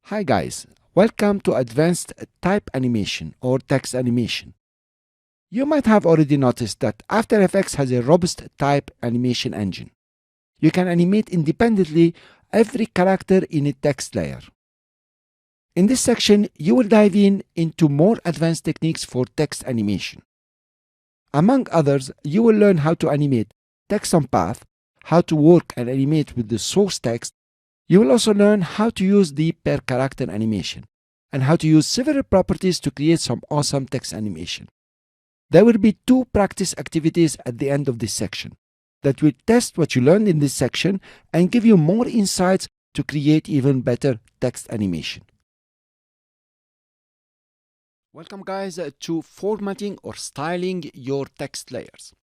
Hi guys, welcome to Advanced Type Animation or Text Animation. You might have already noticed that AfterEffects has a robust type animation engine. You can animate independently every character in a text layer. In this section, you will dive into more advanced techniques for text animation. Among others, you will learn how to animate text on path, how to work and animate with the source text. You will also learn how to use the per character animation and how to use several properties to create some awesome text animation. There will be 2 practice activities at the end of this section that will test what you learned in this section and give you more insights to create even better text animation. Welcome guys to formatting or styling your text layers.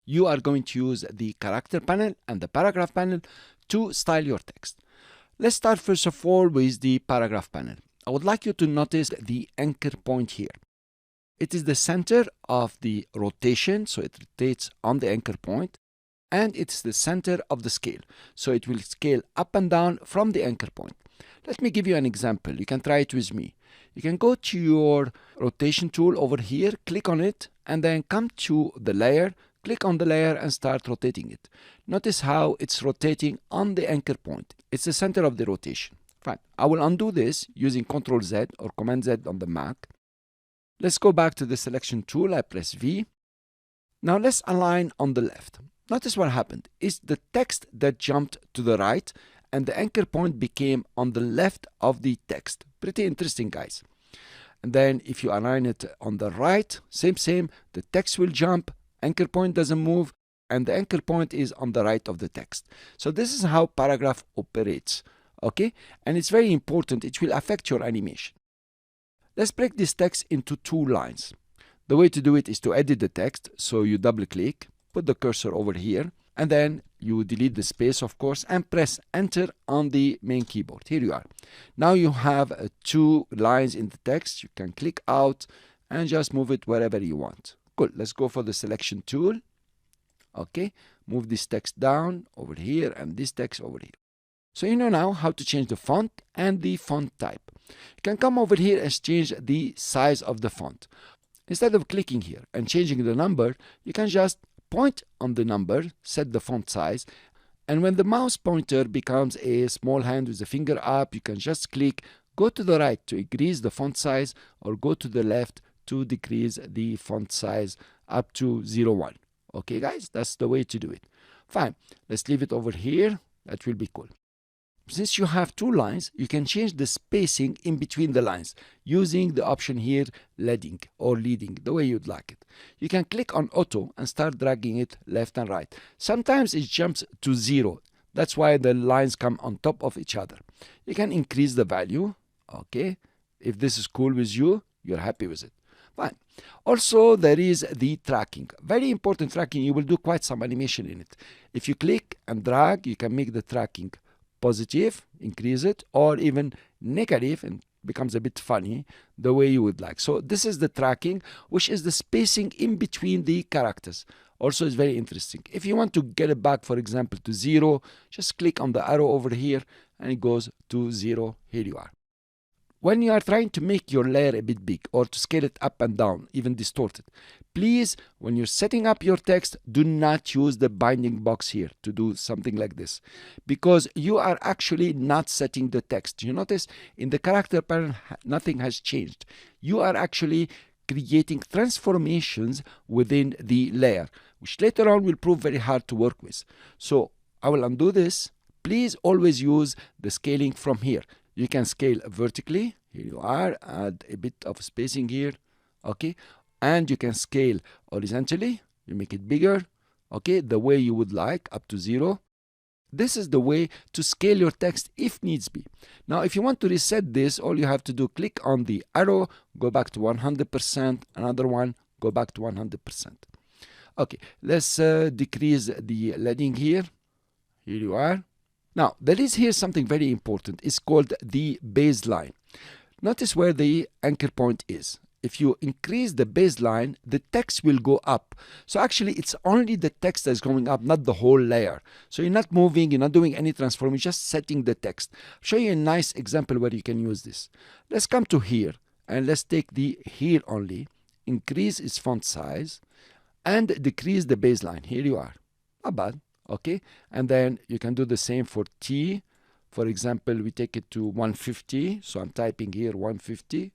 You are going to use the character panel and the paragraph panel to style your text. Let's start first of all with the paragraph panel. I would like you to notice the anchor point here. It is the center of the rotation, so it rotates on the anchor point, and it's the center of the scale, so it will scale up and down from the anchor point. Let me give you an example. You can try it with me. You can go to your rotation tool over here, click on it, and then come to the layer, click on the layer and start rotating it. Notice how it's rotating on the anchor point. It's the center of the rotation. Fine. I will undo this using Ctrl Z or Command Z on the Mac. Let's go back to the selection tool. I press V. Now let's align on the left. Notice what happened. It's the text that jumped to the right and the anchor point became on the left of the text. Pretty interesting, guys. And then if you align it on the right, same, the text will jump, anchor point doesn't move, and the anchor point is on the right of the text. So this is how paragraph operates, okay? And it's very important. It will affect your animation. Let's break this text into 2 lines. The way to do it is to edit the text. So you double click, put the cursor over here, and then you delete the space, of course, and press enter on the main keyboard. Here you are. Now you have 2 lines in the text. You can click out and just move it wherever you want. Cool. Let's go for the selection tool. Okay. Move this text down over here and this text over here. So you know now how to change the font and the font type. You can come over here and change the size of the font. Instead of clicking here and changing the number, you can just point on the number, set the font size, and when the mouse pointer becomes a small hand with the finger up, you can just click, go to the right to increase the font size, or go to the left to decrease the font size up to 01. Okay guys, that's the way to do it. Fine, let's leave it over here. That will be cool. Since you have 2 lines, you can change the spacing in between the lines using the option here, leading or leading, the way you'd like it. You can click on auto and start dragging it left and right. Sometimes it jumps to 0. That's why the lines come on top of each other. You can increase the value. Okay, if this is cool with you, you're happy with it. Fine. Also, there is the tracking. Very important tracking. You will do quite some animation in it. If you click and drag, you can make the tracking positive, increase it, or even negative, and becomes a bit funny the way you would like. So this is the tracking, which is the spacing in between the characters. Also is very interesting. If you want to get it back, for example, to 0, just click on the arrow over here and it goes to 0. Here you are. When you are trying to make your layer a bit big or to scale it up and down, even distorted, please, when you're setting up your text, do not use the binding box here to do something like this, because you are actually not setting the text. You notice in the character panel, nothing has changed. You are actually creating transformations within the layer, which later on will prove very hard to work with. So I will undo this. Please always use the scaling from here. You can scale vertically. Here you are. Add a bit of spacing here. Okay. And you can scale horizontally. You make it bigger. Okay. The way you would like, up to 0. This is the way to scale your text if needs be. Now, if you want to reset this, all you have to do, click on the arrow, go back to 100%. Another one, go back to 100%. Okay. Let's decrease the leading here. Here you are. Now, there is here something very important. It's called the baseline. Notice where the anchor point is. if you increase the baseline, the text will go up. So actually, it's only the text that's going up, not the whole layer. So you're not moving, you're not doing any transform, you're just setting the text. I'll show you a nice example where you can use this. Let's come to here, and let's take the here only, increase its font size, and decrease the baseline. Here you are. Not bad. Okay. And then you can do the same for T. For example, we take it to 150. So I'm typing here 150.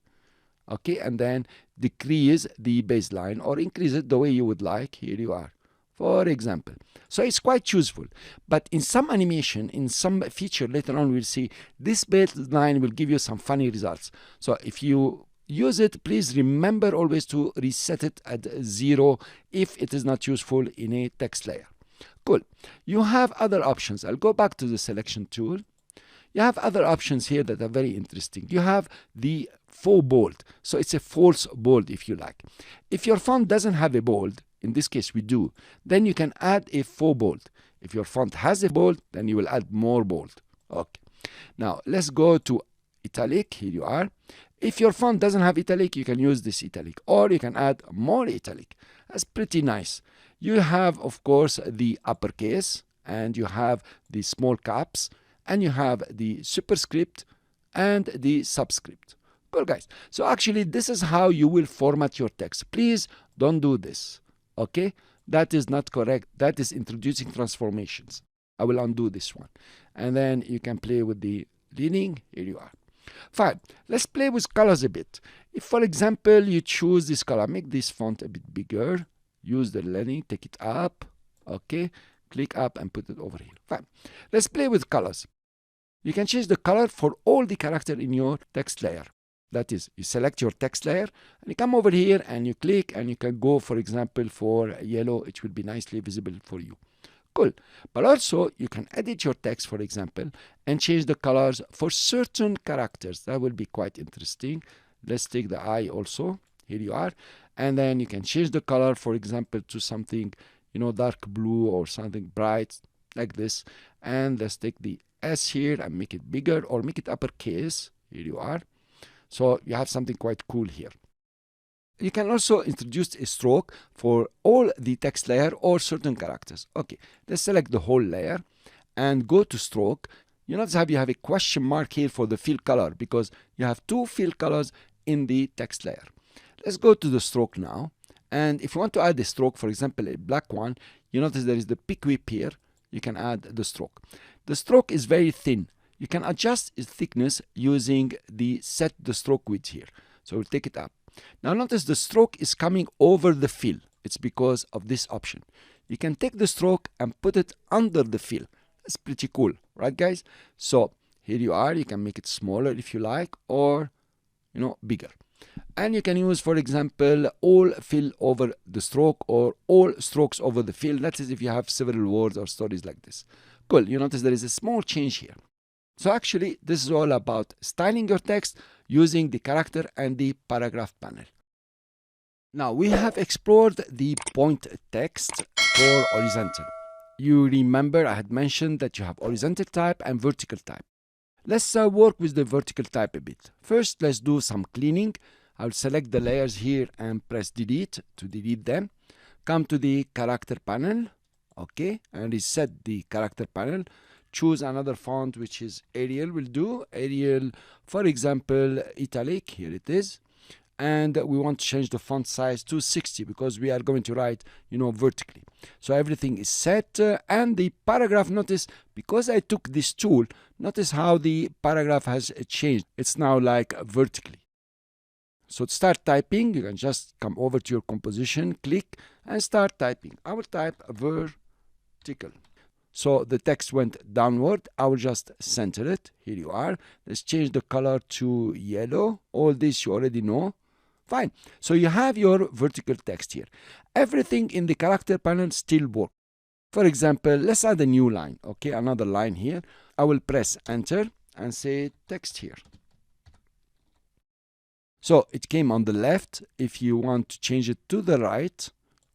Okay. And then decrease the baseline or increase it the way you would like. Here you are. For example. So it's quite useful. But in some animation, in some feature later on, we'll see this baseline will give you some funny results. So if you use it, please remember always to reset it at 0 if it is not useful in a text layer. Cool. You have other options. I'll go back to the selection tool. You have other options here that are very interesting. You have the faux bold. So it's a false bold if you like. If your font doesn't have a bold, in this case we do, then you can add a faux bold. If your font has a bold, then you will add more bold. Okay. Now let's go to italic. Here you are. If your font doesn't have italic, you can use this italic, or you can add more italic. That's pretty nice. You have, of course, the uppercase, and you have the small caps, and you have the superscript and the subscript. Cool, guys. So actually, this is how you will format your text. Please don't do this. Okay? That is not correct. That is introducing transformations. I will undo this one. And then you can play with the leading. Here you are. Fine. Let's play with colors a bit. If, for example, you choose this color, make this font a bit bigger. Use the leading, take it up. Okay. Click up and put it over here. Fine. Let's play with colors. You can change the color for all the character in your text layer. That is, you select your text layer and you come over here and you click and you can go, for example, for yellow. It will be nicely visible for you. Cool. But also you can edit your text, for example, and change the colors for certain characters. That will be quite interesting. Let's take the eye also. Here you are. And then you can change the color, for example, to something, dark blue or something bright like this. And let's take the S here and make it bigger or make it uppercase. Here you are. So you have something quite cool here. You can also introduce a stroke for all the text layer or certain characters. Okay, let's select the whole layer and go to stroke. You notice how you have a question mark here for the fill color because you have two fill colors in the text layer. Let's go to the stroke now. And if you want to add a stroke, for example, a black one, you notice there is the pick whip here. You can add the stroke. The stroke is very thin. You can adjust its thickness using the set the stroke width here. So we'll take it up. Now notice the stroke is coming over the fill. It's because of this option. You can take the stroke and put it under the fill. That's pretty cool, right guys? So here you are. You can make it smaller if you like, or bigger. And you can use, for example, all fill over the stroke or all strokes over the fill. That is if you have several words or stories like this. Cool. You notice there is a small change here. So actually, this is all about styling your text using the character and the paragraph panel. Now, we have explored the point text for horizontal. You remember I had mentioned that you have horizontal type and vertical type. Let's work with the vertical type a bit. First, let's do some cleaning. I'll select the layers here and press delete to delete them. Come to the character panel, okay, and reset the character panel. Choose another font, which is Arial will do. Arial, for example, italic, here it is. And we want to change the font size to 60 because we are going to write, vertically. So everything is set. And the paragraph, notice, because I took this tool, notice how the paragraph has changed. It's now like vertically. So to start typing, you can just come over to your composition, click, and start typing. I will type vertical. So the text went downward. I will just center it. Here you are. Let's change the color to yellow. All this you already know. Fine. So you have your vertical text here. Everything in the character panel still works. For example, let's add a new line. Okay, another line here. I will press enter and say text here. So it came on the left. If you want to change it to the right,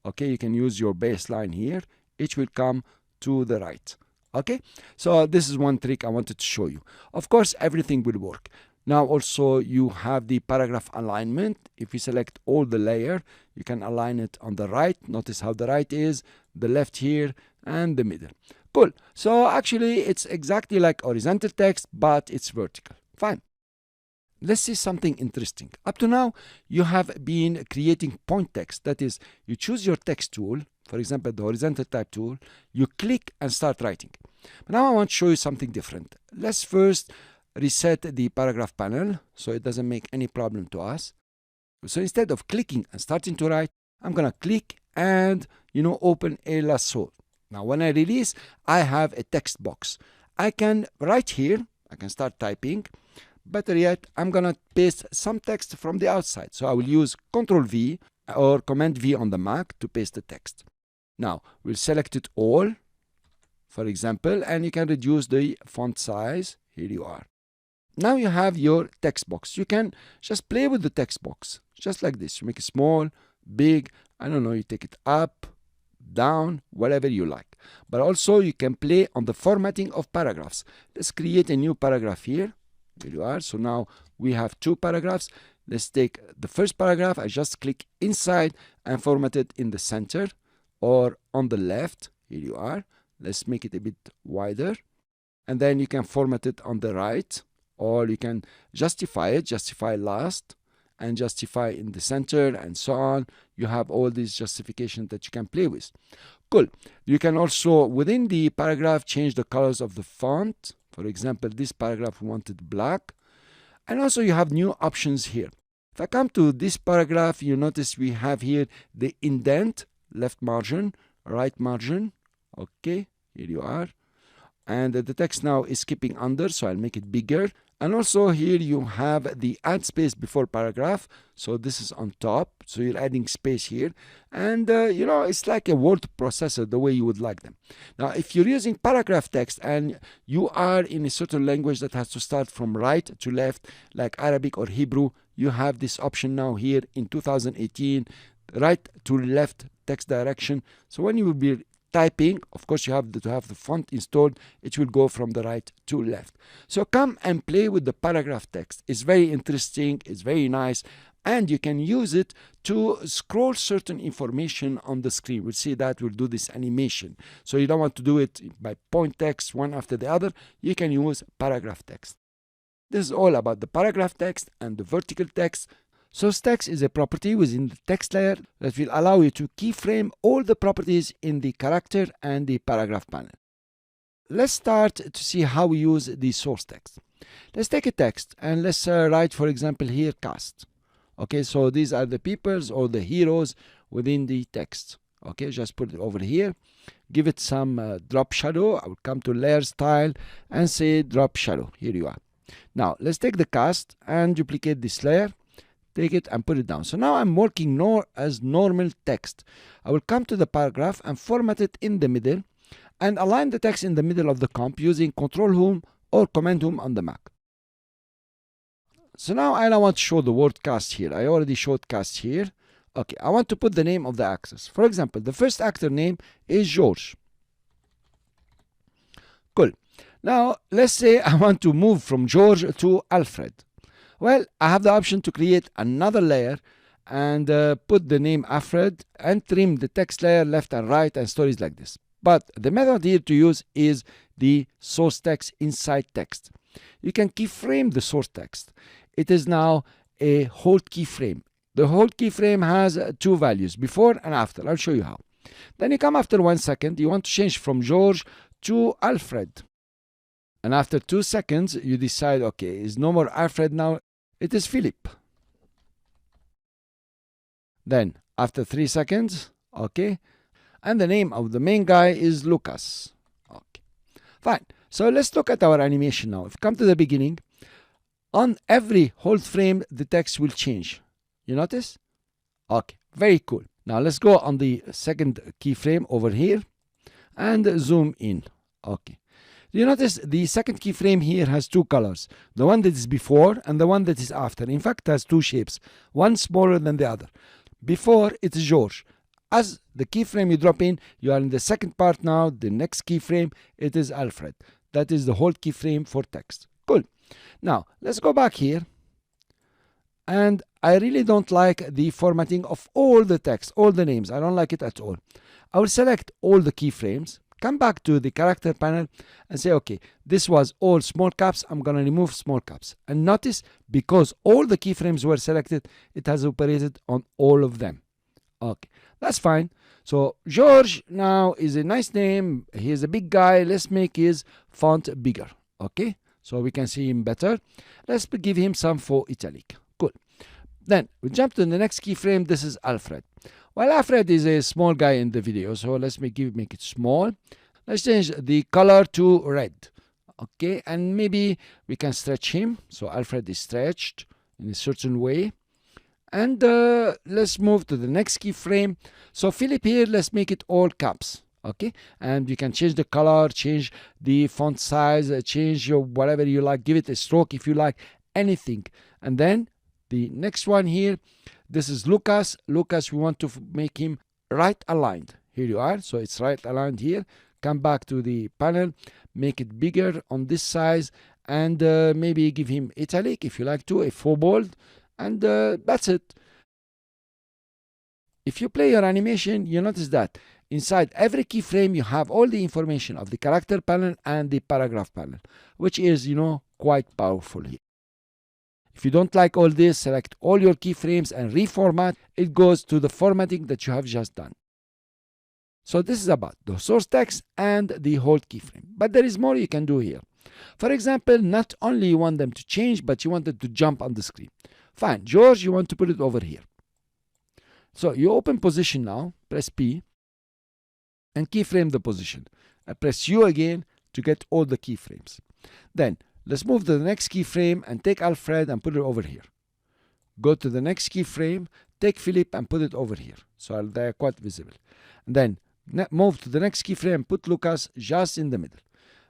okay, you can use your baseline here. It will come to the right. Okay, so this is one trick I wanted to show you. Of course, everything will work. Now also you have the paragraph alignment. If you select all the layer, you can align it on the right. Notice how the right is, the left here, and the middle. Cool. So actually it's exactly like horizontal text, but it's vertical. Fine. Let's see something interesting. Up to now, you have been creating point text. That is, you choose your text tool, for example, the horizontal type tool, you click and start writing. But now I want to show you something different. Let's first reset the paragraph panel so it doesn't make any problem to us. So instead of clicking and starting to write, I'm going to click and, open a lasso. Now, when I release, I have a text box. I can write here, I can start typing. Better yet, I'm going to paste some text from the outside. So I will use Ctrl V or Command V on the Mac to paste the text. Now, we'll select it all, for example, and you can reduce the font size. Here you are. Now you have your text box. You can just play with the text box, just like this. You make it small, big, I don't know, you take it up, down, whatever you like. But also you can play on the formatting of paragraphs. Let's create a new paragraph here. Here you are. So now we have two paragraphs. Let's take the first paragraph. I just click inside and format it in the center or on the left. Here you are. Let's make it a bit wider. And then you can format it on the right, or you can justify it, justify last, and justify in the center, and so on. You have all these justifications that you can play with. Cool. You can also, within the paragraph, change the colors of the font. For example, this paragraph we wanted black. And also you have new options here. If I come to this paragraph, you notice we have here the indent, left margin, right margin. Okay, here you are. And the text now is skipping under, so I'll make it bigger. And also here you have the add space before paragraph. So this is on top. So you're adding space here. And, it's like a word processor, the way you would like them. Now, if you're using paragraph text and you are in a certain language that has to start from right to left, like Arabic or Hebrew, you have this option now here in 2018, right to left text direction. So when you will be typing, of course you have to have the font installed, it will go from the right to left. So come and play with the paragraph text. It's very interesting, it's very nice, and you can use it to scroll certain information on the screen. We'll see that we'll do this animation. So you don't want to do it by point text one after the other. You can use paragraph text. This is all about the paragraph text and the vertical text. Source text is a property within the text layer that will allow you to keyframe all the properties in the character and the paragraph panel. Let's start to see how we use the source text. Let's take a text and let's write, for example, here cast. Okay, so these are the peoples or the heroes within the text. Okay, just put it over here. Give it some drop shadow. I will come to layer style and say drop shadow. Here you are. Now, let's take the cast and duplicate this layer. Take it and put it down. So now I'm working as normal text. I will come to the paragraph and format it in the middle and align the text in the middle of the comp using Control Home or Command Home on the Mac. So now I don't want to show the word cast here. I already showed cast here. Okay, I want to put the name of the actors. For example, the first actor name is George. Cool. Now, let's say I want to move from George to Alfred. Well, I have the option to create another layer and put the name Alfred and trim the text layer left and right and stories like this. But the method here to use is the source text inside text. You can keyframe the source text. It is now a hold keyframe. The hold keyframe has two values, before and after. I'll show you how. Then you come after 1 second, you want to change from George to Alfred. And after 2 seconds, you decide, okay, it's no more Alfred now, it is Philip. Then, after 3 seconds, okay, and the name of the main guy is Lucas. Okay, fine. So let's look at our animation now. If you come to the beginning, on every hold frame, the text will change. You notice? Okay, very cool. Now let's go on the second keyframe over here and zoom in. Okay. You notice the second keyframe here has two colors. The one that is before and the one that is after. In fact, it has two shapes. One smaller than the other. Before, it is George. As the keyframe you drop in, you are in the second part now. The next keyframe, it is Alfred. That is the whole keyframe for text. Cool. Now, let's go back here. And I really don't like the formatting of all the text, all the names. I don't like it at all. I will select all the keyframes, come back to the character panel and say, okay, this was all small caps. I'm going to remove small caps. And notice, because all the keyframes were selected, it has operated on all of them. Okay, that's fine. So George now is a nice name. He's a big guy. Let's make his font bigger. Okay, so we can see him better. Let's give him some faux italic. Cool. Then we jump to the next keyframe. This is Alfred. Well, Alfred is a small guy in the video, so let's make it small. Let's change the color to red. Okay, and maybe we can stretch him. So Alfred is stretched in a certain way. And let's move to the next keyframe. So Philip here, let's make it all caps. Okay, and you can change the color, change the font size, change your whatever you like, give it a stroke if you like, anything. And then the next one here, this is Lucas. Lucas, we want to make him right aligned. Here you are. So it's right aligned here. Come back to the panel, make it bigger on this size, and maybe give him italic if you like to, a faux bold, and that's it. If you play your animation, you notice that inside every keyframe you have all the information of the character panel and the paragraph panel, which is, quite powerful here. If you don't like all this, select all your keyframes and reformat. It goes to the formatting that you have just done. So this is about the source text and the whole keyframe. But there is more you can do here. For example, not only you want them to change, but you want them to jump on the screen. Fine, George, you want to put it over here. So you open position now, press P, and keyframe the position. I press U again to get all the keyframes. Then let's move to the next keyframe and take Alfred and put it over here. Go to the next keyframe, take Philip and put it over here. So they're quite visible. And then move to the next keyframe, put Lucas just in the middle.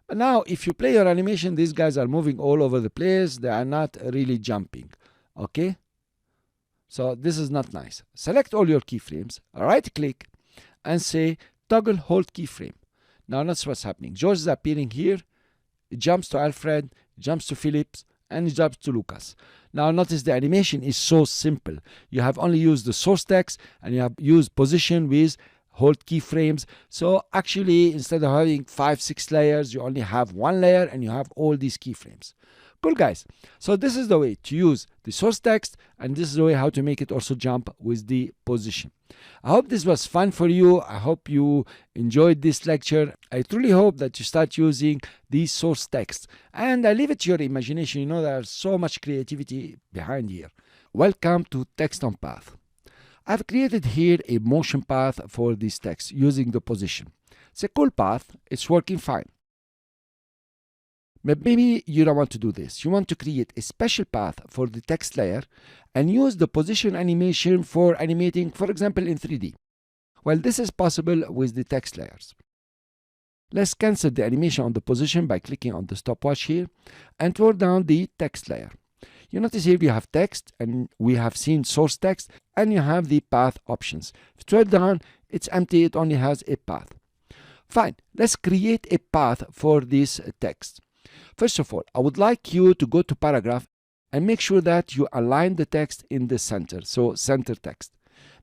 But now if you play your animation, these guys are moving all over the place. They are not really jumping. Okay? So this is not nice. Select all your keyframes, right click and say toggle hold keyframe. Now that's what's happening. George is appearing here. It jumps to Alfred, jumps to Phillips, and it jumps to Lucas. Now notice the animation is so simple. You have only used the source text and you have used position with hold keyframes. So actually, instead of having 5-6 layers, you only have one layer and you have all these keyframes. Cool, guys. So this is the way to use the source text, and this is the way how to make it also jump with the position. I hope this was fun for you. I hope you enjoyed this lecture. I truly hope that you start using the source text, and I leave it to your imagination. There's so much creativity behind here. Welcome to Text on Path. I've created here a motion path for this text using the position. It's a cool path. It's working fine. But maybe you don't want to do this. You want to create a special path for the text layer and use the position animation for animating, for example, in 3D. Well, this is possible with the text layers. Let's cancel the animation on the position by clicking on the stopwatch here and turn down the text layer. You notice here we have text and we have seen source text, and you have the path options. If you turn down, it's empty. It only has a path. Fine. Let's create a path for this text. First of all, I would like you to go to paragraph and make sure that you align the text in the center, so center text.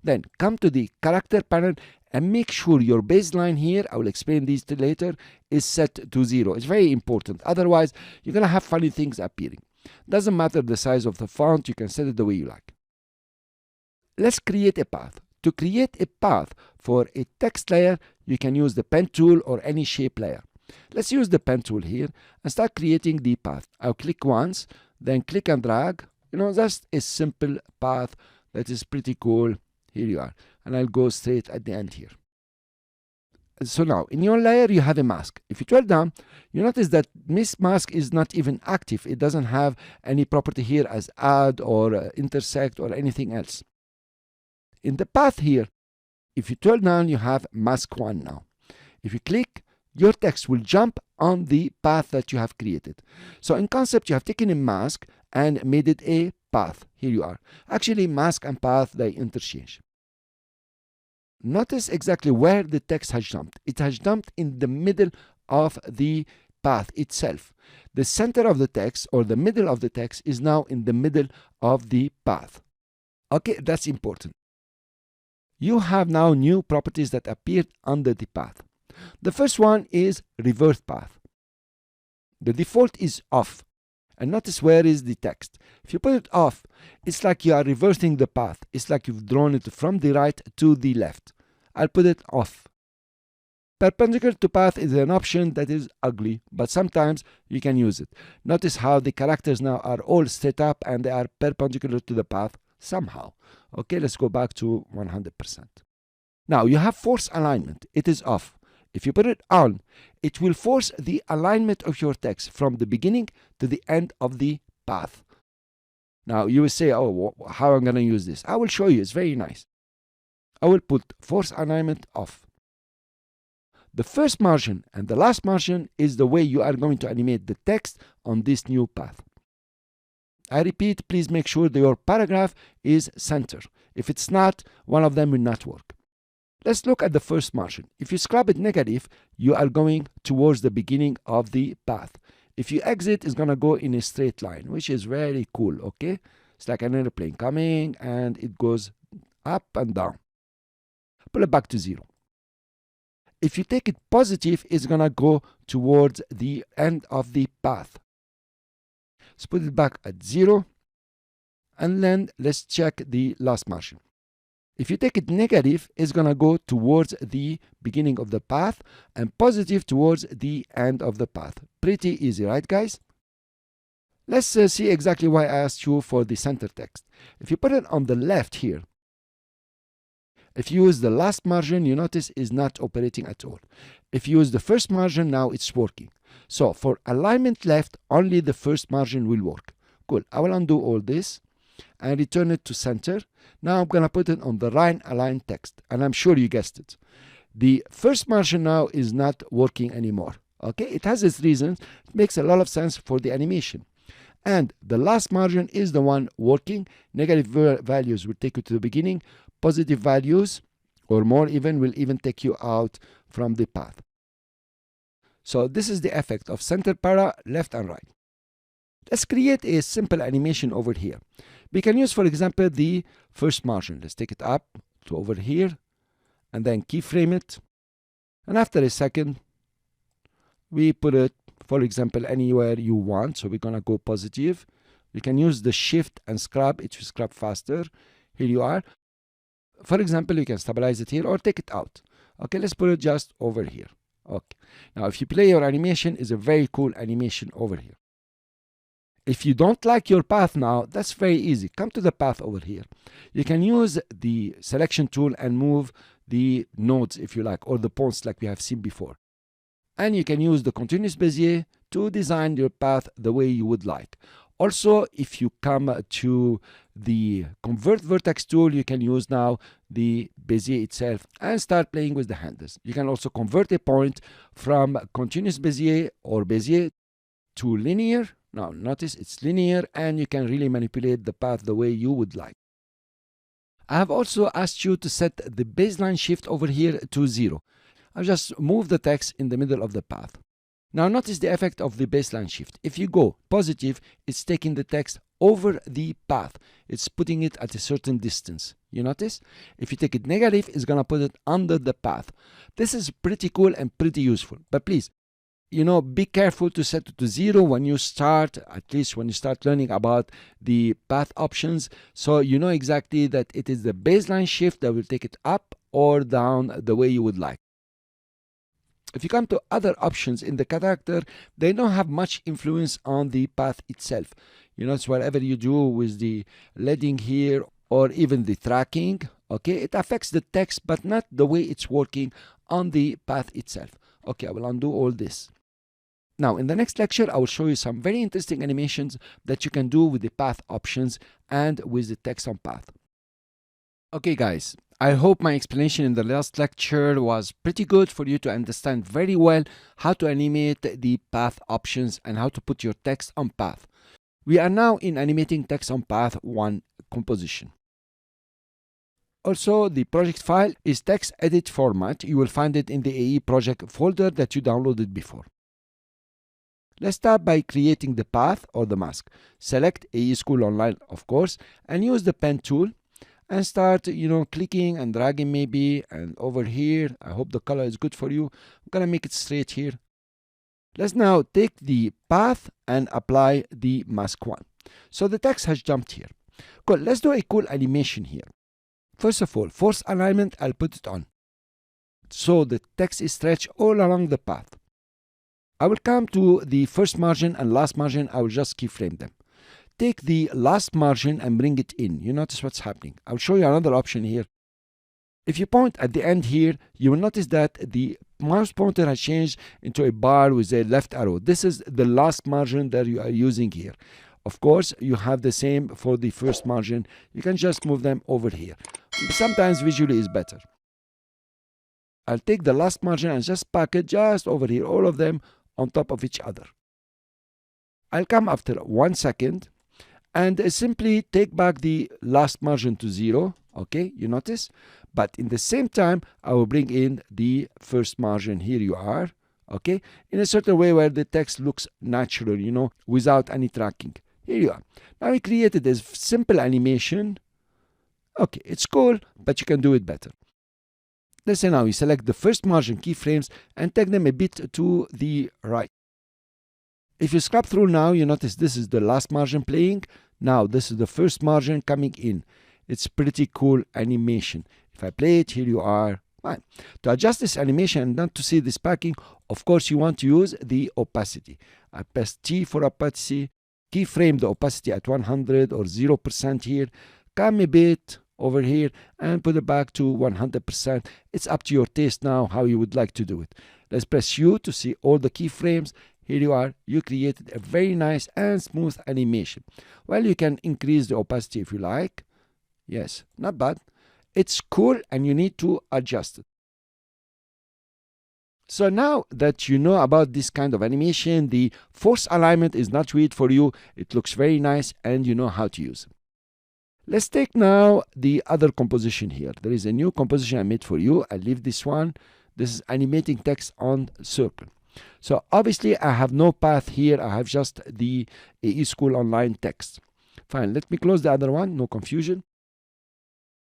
Then come to the character panel and make sure your baseline here, I will explain these later, is set to 0. It's very important. Otherwise, you're going to have funny things appearing. Doesn't matter the size of the font, you can set it the way you like. Let's create a path. To create a path for a text layer, you can use the pen tool or any shape layer. Let's use the pen tool here and start creating the path. I'll click once, then click and drag. Just a simple path that is pretty cool. Here you are. And I'll go straight at the end here. So now, in your layer, you have a mask. If you turn down, you notice that this mask is not even active. It doesn't have any property here as add or intersect or anything else. In the path here, if you turn down, you have mask 1 now. If you click, your text will jump on the path that you have created. So in concept, you have taken a mask and made it a path. Here you are. Actually, mask and path, they interchange. Notice exactly where the text has jumped. It has jumped in the middle of the path itself. The center of the text or the middle of the text is now in the middle of the path. Okay, that's important. You have now new properties that appeared under the path. The first one is reverse path. The default is off. And notice where is the text. If you put it off, it's like you are reversing the path. It's like you've drawn it from the right to the left. I'll put it off. Perpendicular to path is an option that is ugly, but sometimes you can use it. Notice how the characters now are all set up and they are perpendicular to the path somehow. Okay, let's go back to 100%. Now you have force alignment. It is off. If you put it on, it will force the alignment of your text from the beginning to the end of the path. Now you will say, oh, how am I going to use this? I will show you. It's very nice. I will put force alignment off. The first margin and the last margin is the way you are going to animate the text on this new path. I repeat, please make sure that your paragraph is center. If it's not, one of them will not work. Let's look at the first margin. If you scrub it negative, you are going towards the beginning of the path. If you exit, it's going to go in a straight line, which is very cool, okay? It's like an airplane coming and it goes up and down. Pull it back to 0. If you take it positive, it's going to go towards the end of the path. Let's put it back at 0. And then let's check the last margin. If you take it negative, it's going to go towards the beginning of the path and positive towards the end of the path. Pretty easy, right, guys? Let's see exactly why I asked you for the center text. If you put it on the left here, if you use the last margin, you notice is not operating at all. If you use the first margin, now it's working. So for alignment left, only the first margin will work. Cool. I will undo all this and return it to center. Now I'm going to put it on the right aligned text, and I'm sure you guessed it. The first margin now is not working anymore. Okay, it has its reasons. It makes a lot of sense for the animation. And the last margin is the one working. Negative values will take you to the beginning. Positive values, or more even, will even take you out from the path. So this is the effect of center para, left and right. Let's create a simple animation over here. We can use, for example, the first margin. Let's take it up to over here and then keyframe it. And after a second, we put it, for example, anywhere you want. So we're going to go positive. We can use the shift and scrub. It will scrub faster. Here you are. For example, you can stabilize it here or take it out. Okay, let's put it just over here. Okay. Now, if you play your animation, it's a very cool animation over here. If you don't like your path now, that's very easy. Come to the path over here. You can use the selection tool and move the nodes, if you like, or the points like we have seen before. And you can use the continuous Bezier to design your path the way you would like. Also, if you come to the Convert Vertex tool, you can use now the Bezier itself and start playing with the handles. You can also convert a point from continuous Bezier or Bezier to linear. Now, notice it's linear and you can really manipulate the path the way you would like. I have also asked you to set the baseline shift over here to 0. I'll just move the text in the middle of the path. Now notice the effect of the baseline shift. If you go positive, it's taking the text over the path. It's putting it at a certain distance. You notice? If you take it negative, it's going to put it under the path. This is pretty cool and pretty useful. But please, be careful to set it to 0 when you start, at least when you start learning about the path options. So you know exactly that it is the baseline shift that will take it up or down the way you would like. If you come to other options in the character, they don't have much influence on the path itself. It's whatever you do with the leading here or even the tracking, okay, it affects the text, but not the way it's working on the path itself. Okay, I will undo all this. Now, in the next lecture, I will show you some very interesting animations that you can do with the path options and with the text on path. Okay, guys, I hope my explanation in the last lecture was pretty good for you to understand very well how to animate the path options and how to put your text on path. We are now in animating text on path 1 composition. Also, the project file is text edit format. You will find it in the AE project folder that you downloaded before. Let's start by creating the path or the mask. Select AE School Online, of course, and use the pen tool and start, clicking and dragging maybe, and over here. I hope the color is good for you. I'm gonna make it straight here. Let's now take the path and apply the mask one. So the text has jumped here. Cool, let's do a cool animation here. First of all, force alignment, I'll put it on. So the text is stretched all along the path. I will come to the first margin and last margin, I will just keyframe them. Take the last margin and bring it in. You notice what's happening. I'll show you another option here. If you point at the end here, you will notice that the mouse pointer has changed into a bar with a left arrow. This is the last margin that you are using here. Of course, you have the same for the first margin. You can just move them over here. Sometimes visually is better. I'll take the last margin and just pack it just over here, all of them on top of each other. I'll come after 1 second and simply take back the last margin to 0. Okay, you notice? But in the same time, I will bring in the first margin. Here you are. Okay, in a certain way where the text looks natural, without any tracking. Here you are. Now we created this simple animation. Okay, it's cool, but you can do it better. Let's say now we select the first margin keyframes and take them a bit to the right. If you scrub through now, you notice this is the last margin playing. Now this is the first margin coming in. It's pretty cool animation. If I play it, here you are. Fine. To adjust this animation and not to see this packing, of course you want to use the opacity. I press T for opacity, keyframe the opacity at 100 or 0% here, come a bit over here and put it back to 100%. It's up to your taste now how you would like to do it. Let's press U to see all the keyframes. Here you are. You created a very nice and smooth animation. Well, you can increase the opacity if you like. Yes, not bad. It's cool and you need to adjust it. So now that you know about this kind of animation, the force alignment is not weird for you. It looks very nice and you know how to use it. Let's take now the other composition here. There is a new composition I made for you. I leave this one. This is animating text on circle. So obviously I have no path here. I have just the AE School Online text. Fine, let me close the other one, no confusion.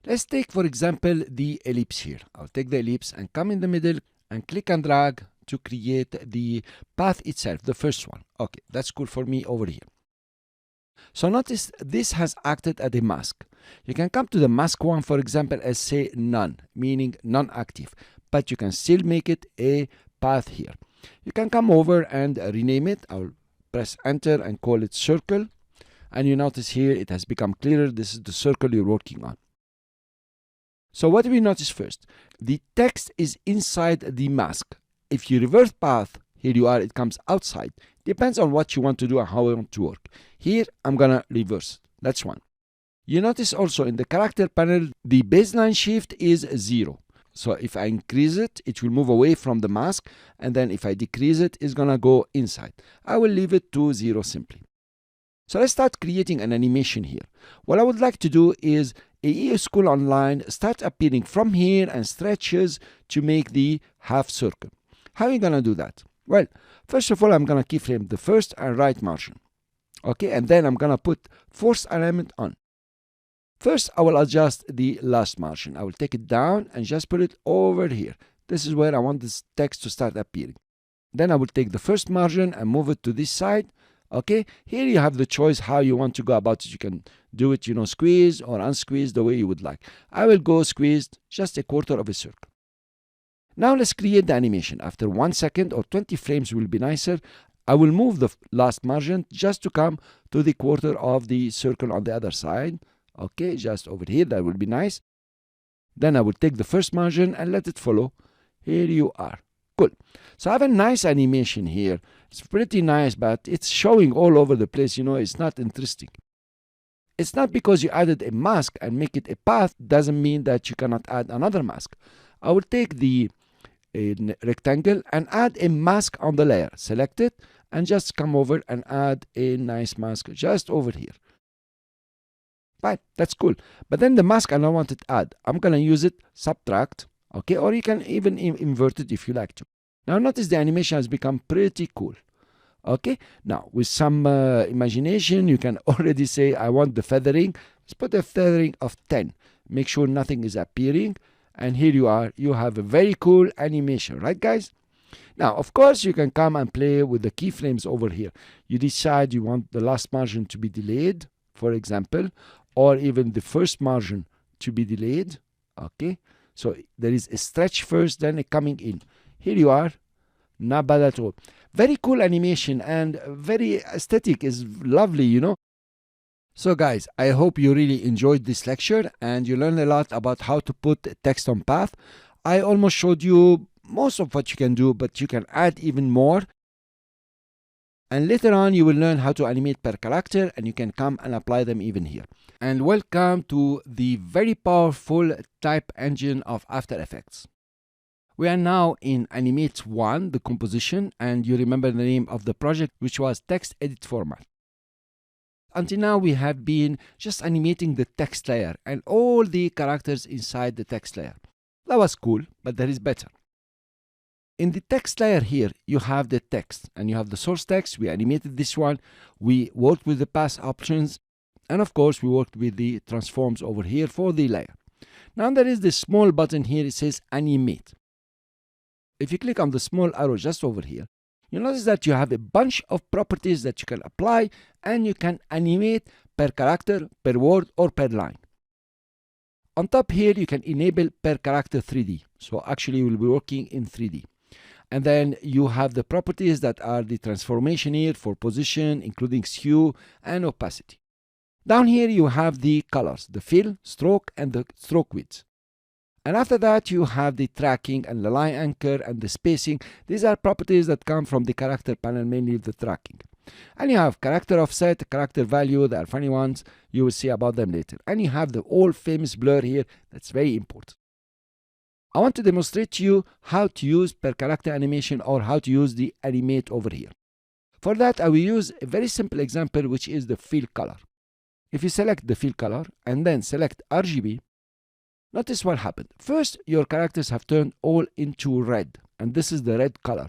Let's take, for example, the ellipse here. I'll take the ellipse and come in the middle and click and drag to create the path itself, the first one. Okay, that's cool for me over here. So notice this has acted as a mask. You can come to the mask one, for example, as say none, meaning non-active, but you can still make it a path here. You can come over and rename it. I'll press enter and call it circle. And you notice here it has become clearer. This is the circle you're working on. So what do we notice first? The text is inside the mask. If you reverse path, here you are, it comes outside. Depends on what you want to do and how you want to work. Here, I'm gonna reverse. That's one. You notice also in the character panel, the baseline shift is 0. So if I increase it, it will move away from the mask. And then if I decrease it, it's gonna go inside. I will leave it to 0 simply. So let's start creating an animation here. What I would like to do is AE School Online start appearing from here and stretches to make the half circle. How are you gonna do that? Well, first of all, I'm gonna keyframe the first and right margin. Okay, and then I'm gonna put force alignment on. First, I will adjust the last margin. I will take it down and just put it over here. This is where I want this text to start appearing. Then I will take the first margin and move it to this side. Okay, here you have the choice how you want to go about it. You can do it, squeeze or unsqueeze the way you would like. I will go squeezed, just a quarter of a circle. Now let's create the animation. After 1 second or 20 frames will be nicer. I will move the last margin just to come to the quarter of the circle on the other side. Okay, just over here, that will be nice. Then I will take the first margin and let it follow. Here you are. Cool. So I have a nice animation here. It's pretty nice, but it's showing all over the place. It's not interesting. It's not because you added a mask and make it a path doesn't mean that you cannot add another mask. I will take the rectangle and add a mask on the layer. Select it and just come over and add a nice mask just over here. Fine, that's cool. But then the mask I don't want to add. I'm going to use it, subtract. Okay, or you can even invert it if you like to. Now notice the animation has become pretty cool. Okay, now with some imagination, you can already say, I want the feathering. Let's put a feathering of 10. Make sure nothing is appearing. And here you are. You have a very cool animation, right, guys? Now, of course, you can come and play with the keyframes over here. You decide you want the last margin to be delayed, for example, or even the first margin to be delayed. Okay, so there is a stretch first, then a coming in. Here you are. Not bad at all. Very cool animation and very aesthetic, is lovely, you know. So guys, I hope you really enjoyed this lecture and you learned a lot about how to put text on path. I almost showed you most of what you can do, but you can add even more. And later on, you will learn how to animate per character, and you can come and apply them even here. And welcome to the very powerful type engine of After Effects. We are now in Animate 1, the composition, and you remember the name of the project, which was Text Edit Format. Until now, we have been just animating the text layer and all the characters inside the text layer. That was cool, but there is better. In the text layer here, you have the text and you have the source text. We animated this one. We worked with the path options. And of course, we worked with the transforms over here for the layer. Now there is this small button here. It says Animate. If you click on the small arrow just over here, you notice that you have a bunch of properties that you can apply and you can animate per character, per word, or per line. On top here, you can enable per character 3D. So actually, we'll be working in 3D. And then you have the properties that are the transformation here for position, including hue and opacity. Down here, you have the colors, the fill, stroke, and the stroke width. And after that, you have the tracking and the line anchor and the spacing. These are properties that come from the character panel, mainly the tracking. And you have character offset, character value. They are funny ones. You will see about them later. And you have the all famous blur here. That's very important. I want to demonstrate to you how to use per character animation or how to use the animate over here. For that, I will use a very simple example, which is the fill color. If you select the fill color and then select RGB, notice what happened. First, your characters have turned all into red, and this is the red color.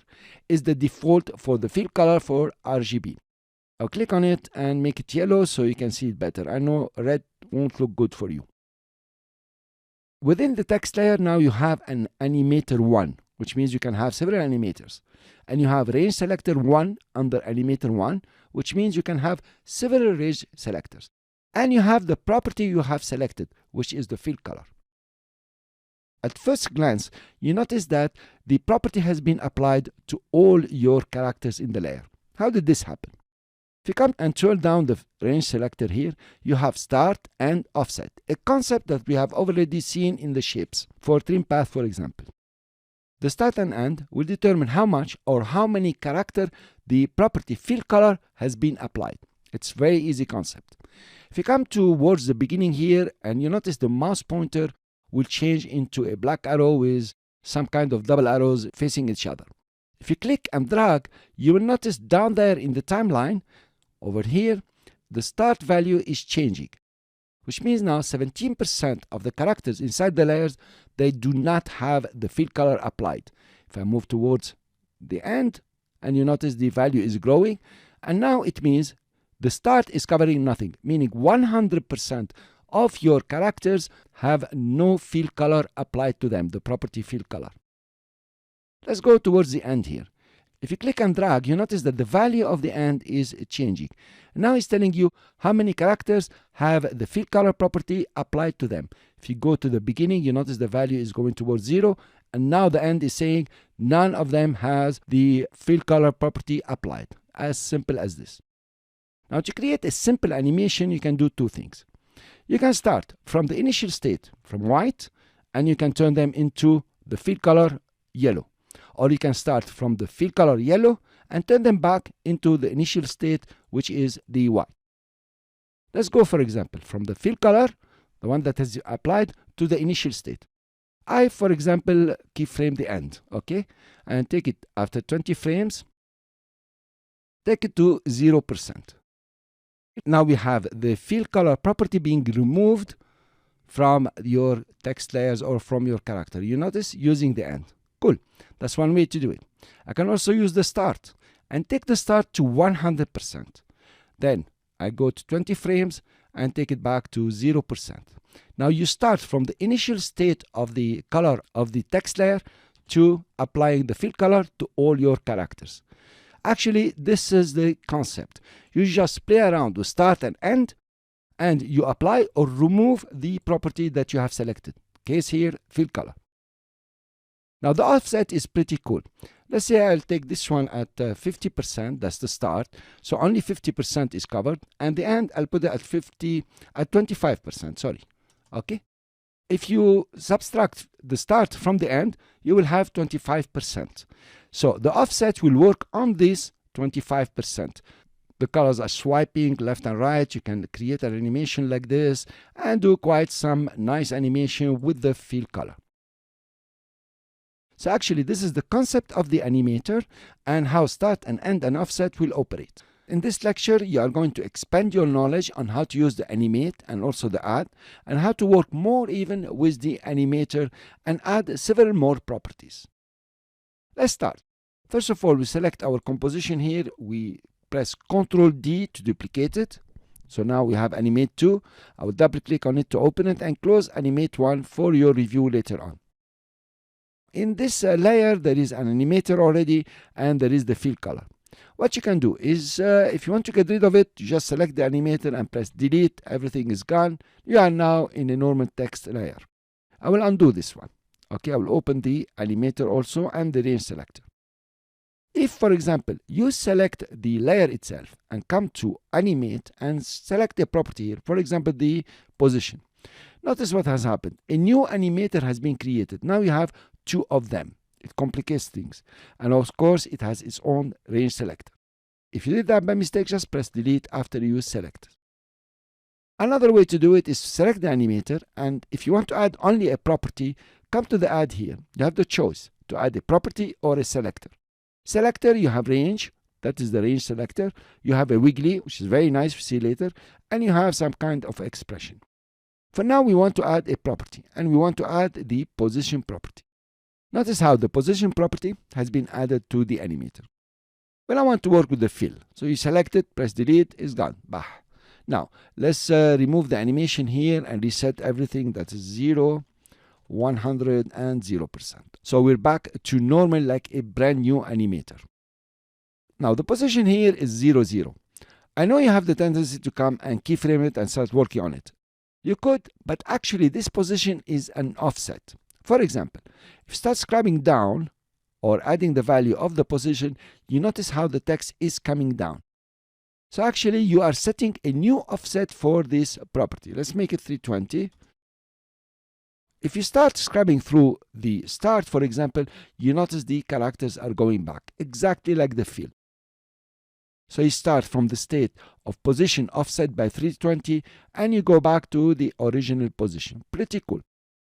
Is the default for the fill color for RGB. I'll click on it and make it yellow so you can see it better. I know red won't look good for you. Within the text layer, now you have an animator 1, which means you can have several animators. And you have range selector 1 under animator 1, which means you can have several range selectors. And you have the property you have selected, which is the fill color. At first glance, you notice that the property has been applied to all your characters in the layer. How did this happen? If you come and turn down the range selector here, you have start and offset, a concept that we have already seen in the shapes for trim path, for example. The start and end will determine how much or how many character the property fill color has been applied. It's a very easy concept. If you come towards the beginning here and you notice the mouse pointer will change into a black arrow with some kind of double arrows facing each other. If you click and drag, you will notice down there in the timeline, over here, the start value is changing, which means now 17% of the characters inside the layers, they do not have the fill color applied. If I move towards the end, and you notice the value is growing, and now it means the start is covering nothing, meaning 100% of your characters have no fill color applied to them, the property fill color. Let's go towards the end here. If you click and drag, you notice that the value of the end is changing. Now it's telling you how many characters have the fill color property applied to them. If you go to the beginning, you notice the value is going towards 0, and now the end is saying none of them has the fill color property applied. As simple as this. Now to create a simple animation, you can do two things. You can start from the initial state, from white, and you can turn them into the fill color yellow. Or you can start from the fill color yellow and turn them back into the initial state, which is the white. Let's go, for example, from the fill color, the one that has applied, to the initial state. I, for example, keyframe the end, okay? And take it after 20 frames, take it to 0%. Now we have the fill color property being removed from your text layers or from your character. You notice using the end. Cool. That's one way to do it. I can also use the start and take the start to 100%. Then I go to 20 frames and take it back to 0%. Now you start from the initial state of the color of the text layer to applying the fill color to all your characters. Actually, this is the concept. You just play around with start and end, and you apply or remove the property that you have selected. Case here, fill color. Now the offset is pretty cool. Let's say I'll take this one at 50%, that's the start. So only 50% is covered, and the end I'll put it at 25%, sorry. Okay? If you subtract the start from the end, you will have 25%. So the offset will work on this 25%. The colors are swiping left and right. You can create an animation like this and do quite some nice animation with the fill color. So actually, this is the concept of the animator and how start and end and offset will operate. In this lecture, you are going to expand your knowledge on how to use the animate and also the add, and how to work more even with the animator and add several more properties. Let's start. First of all, we select our composition here. We press Ctrl D to duplicate it. So now we have Animate 2. I will double click on it to open it and close Animate 1 for your review later on. In this layer, there is an animator already and there is the fill color. What you can do is, if you want to get rid of it, you just select the animator and press delete. Everything is gone. You are now in a normal text layer. I will undo this one. Okay, I will open the animator also and the range selector. If, for example, you select the layer itself and come to animate and select a property here, for example, the position. Notice what has happened. A new animator has been created. Now you have two of them. It complicates things. And of course, it has its own range selector. If you did that by mistake, just press delete after you select. Another way to do it is to select the animator, and if you want to add only a property, come to the add here. You have the choice to add a property or a selector. Selector, you have range. That is the range selector. You have a wiggly, which is very nice, we'll see later. And you have some kind of expression. For now, we want to add a property, and we want to add the position property. Notice how the position property has been added to the animator. Well, I want to work with the fill. So you select it, press delete, it's gone. Bah. Now, let's remove the animation here and reset everything. That is 0, 100, and 0%. So we're back to normal like a brand new animator. Now, the position here is 0, 0. I know you have the tendency to come and keyframe it and start working on it. You could, but actually this position is an offset. For example, if you start scrubbing down or adding the value of the position, you notice how the text is coming down. So actually you are setting a new offset for this property. Let's make it 320. If you start scrubbing through the start, for example, you notice the characters are going back, exactly like the fill. So you start from the state of position offset by 320 and you go back to the original position. Pretty cool.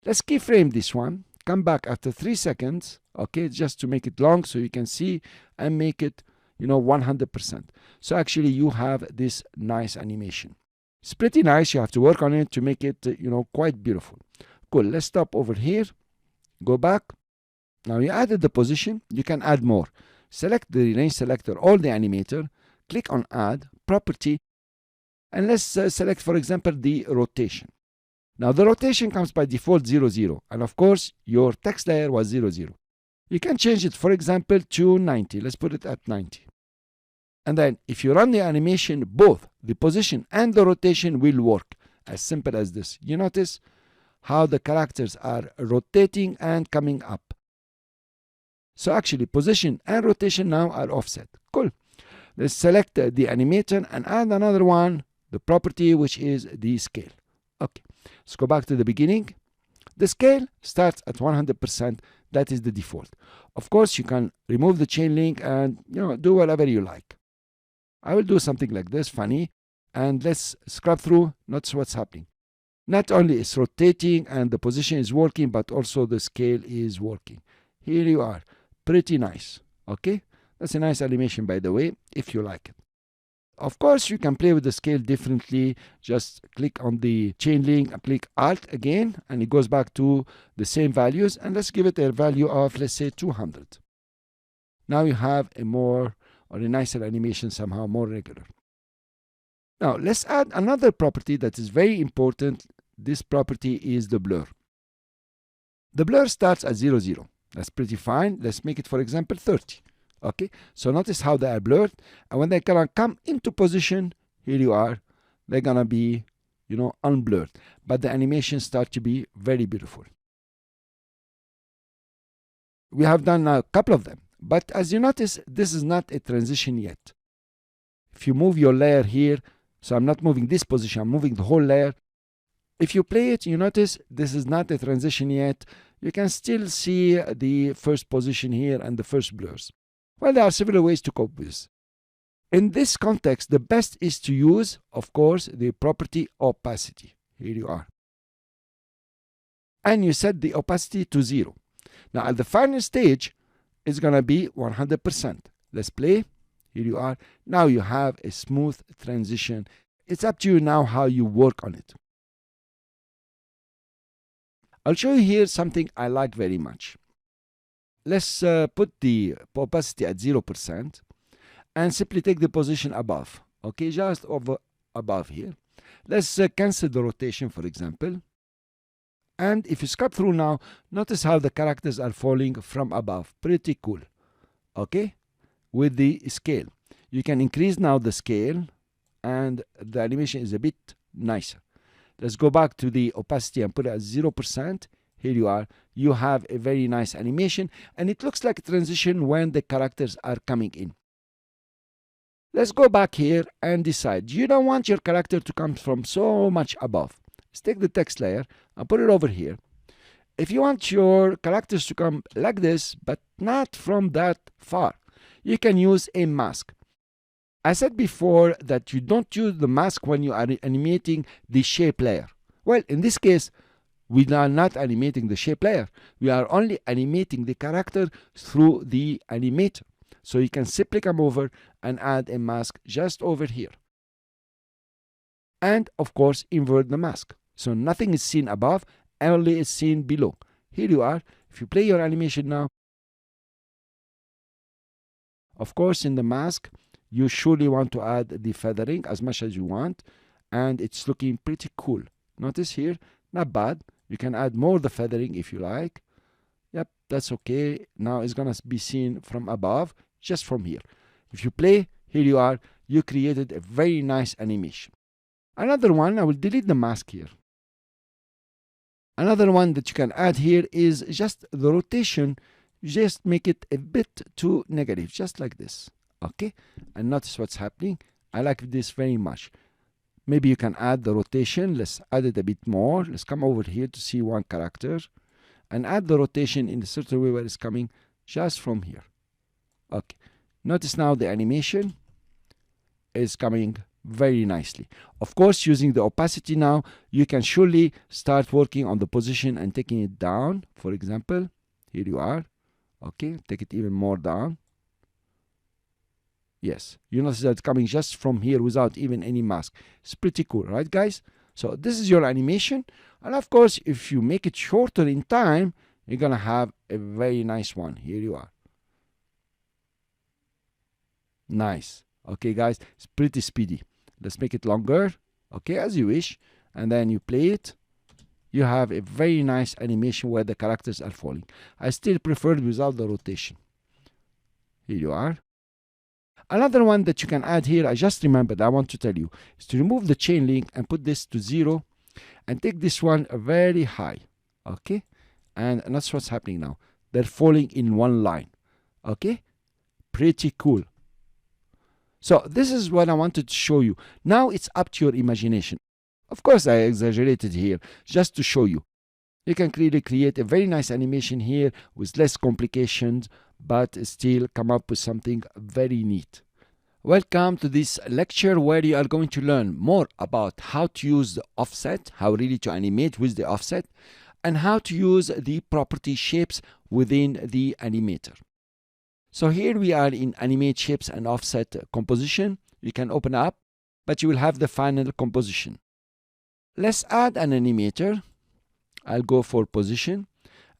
Let's keyframe this one, come back after 3 seconds, okay, just to make it long so you can see, and make it, 100%. So actually you have this nice animation. It's pretty nice. You have to work on it to make it, quite beautiful. Cool. Let's stop over here, go back. Now you added the position, you can add more. Select the range selector or the animator, click on add, property, and let's select, for example, the rotation. Now the rotation comes by default 0, 0, and of course your text layer was 0, 0. You can change it, for example, to 90. Let's put it at 90. And then if you run the animation, both the position and the rotation will work. As simple as this. You notice how the characters are rotating and coming up. So actually position and rotation now are offset. Cool. Let's select the animator and add another one, the property, which is the scale. Okay. Let's go back to the beginning. The scale starts at 100%. That is the default. Of course, you can remove the chain link and do whatever you like. I will do something like this, funny, and let's scrub through. Notice what's happening. Not only is rotating and the position is working, but also the scale is working. Here you are. Pretty nice. Okay? That's a nice animation, by the way, if you like it. Of course, you can play with the scale differently. Just click on the chain link and click Alt again, and it goes back to the same values. And let's give it a value of, let's say, 200. Now you have a more or a nicer animation, somehow more regular. Now let's add another property that is very important. This property is the blur. The blur starts at 0, 0. That's pretty fine. Let's make it, for example, 30. Okay, so notice how they are blurred, and when they're gonna come into position, here you are, they're gonna be, unblurred, but the animations start to be very beautiful. We have done a couple of them, but as you notice, this is not a transition yet. If you move your layer here, so I'm not moving this position, I'm moving the whole layer. If you play it, you notice this is not a transition yet. You can still see the first position here and the first blurs. Well, there are several ways to cope with this. In this context, the best is to use, of course, the property opacity. Here you are. And you set the opacity to 0. Now, at the final stage, it's going to be 100%. Let's play. Here you are. Now you have a smooth transition. It's up to you now how you work on it. I'll show you here something I like very much. Let's put the opacity at 0% and simply take the position above. Okay, just above here. Let's cancel the rotation, for example. And if you scrub through now, notice how the characters are falling from above. Pretty cool. Okay, with the scale. You can increase now the scale and the animation is a bit nicer. Let's go back to the opacity and put it at 0%. Here you are. You have a very nice animation and it looks like a transition when the characters are coming in. Let's go back here and decide. You don't want your character to come from so much above. Let's take the text layer and put it over here. If you want your characters to come like this, but not from that far, you can use a mask. I said before that you don't use the mask when you are animating the shape layer. Well, in this case, we are not animating the shape layer. We are only animating the character through the animator. So you can simply come over and add a mask just over here. And of course, invert the mask. So nothing is seen above, only is seen below. Here you are. If you play your animation now, of course, in the mask, you surely want to add the feathering as much as you want. And it's looking pretty cool. Notice here, not bad. You can add more the feathering if you like. Yep, that's okay. Now it's going to be seen from above, just from here. If you play, here you are. You created a very nice animation. Another one, I will delete the mask here. Another one that you can add here is just the rotation. Just make it a bit too negative, just like this. Okay, and notice what's happening. I like this very much. Maybe you can add the rotation. Let's add it a bit more. Let's come over here to see one character and add the rotation in a certain way where it's coming just from here. Okay, notice now the animation is coming very nicely. Of course, using the opacity now, you can surely start working on the position and taking it down. For example, here you are. Okay, take it even more down. Yes, you notice that it's coming just from here without even any mask. It's pretty cool, right, guys? So this is your animation. And of course, if you make it shorter in time, you're going to have a very nice one. Here you are. Nice. Okay, guys, it's pretty speedy. Let's make it longer. Okay, as you wish. And then you play it. You have a very nice animation where the characters are falling. I still prefer it without the rotation. Here you are. Another one that you can add here, I just remembered, I want to tell you, is to remove the chain link and put this to 0 and take this one very high. Okay? And that's what's happening now. They're falling in one line. Okay? Pretty cool. So this is what I wanted to show you. Now it's up to your imagination. Of course, I exaggerated here just to show you. You can clearly create a very nice animation here with less complications, but still come up with something very neat. Welcome to this lecture where you are going to learn more about how to use the offset, how really to animate with the offset, and how to use the property shapes within the animator. So here we are in animate shapes and offset composition. You can open up, but you will have the final composition. Let's add an animator. I'll go for position,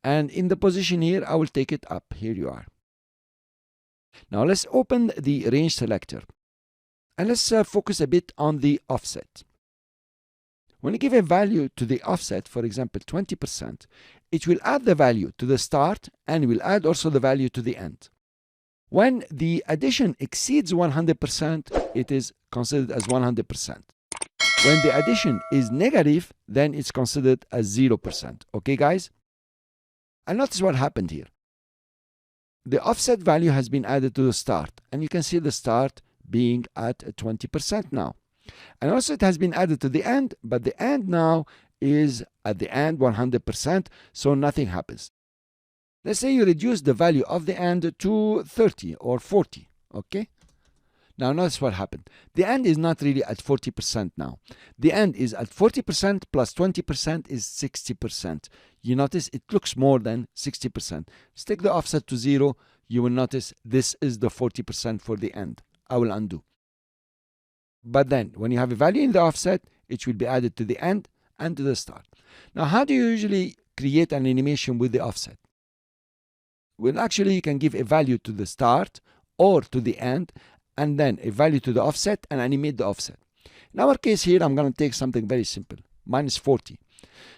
and in the position here I will take it up. Here you are. Now let's open the range selector and let's focus a bit on the offset. When you give a value to the offset, for example 20%, it will add the value to the start and will add also the value to the end. When the addition exceeds 100%, it is considered as 100%. When the addition is negative, then it's considered as 0%. Okay, guys? And notice what happened here. The offset value has been added to the start, and you can see the start being at 20% now. And also it has been added to the end, but the end now is at the end 100%, so nothing happens. Let's say you reduce the value of the end to 30 or 40, okay? Now notice what happened. The end is not really at 40% now. The end is at 40% plus 20% is 60%. You notice it looks more than 60%. Let's take the offset to 0. You will notice this is the 40% for the end. I will undo. But then when you have a value in the offset, it will be added to the end and to the start. Now how do you usually create an animation with the offset? Well, actually you can give a value to the start or to the end, and then a value to the offset and animate the offset. In our case here, I'm going to take something very simple, minus 40.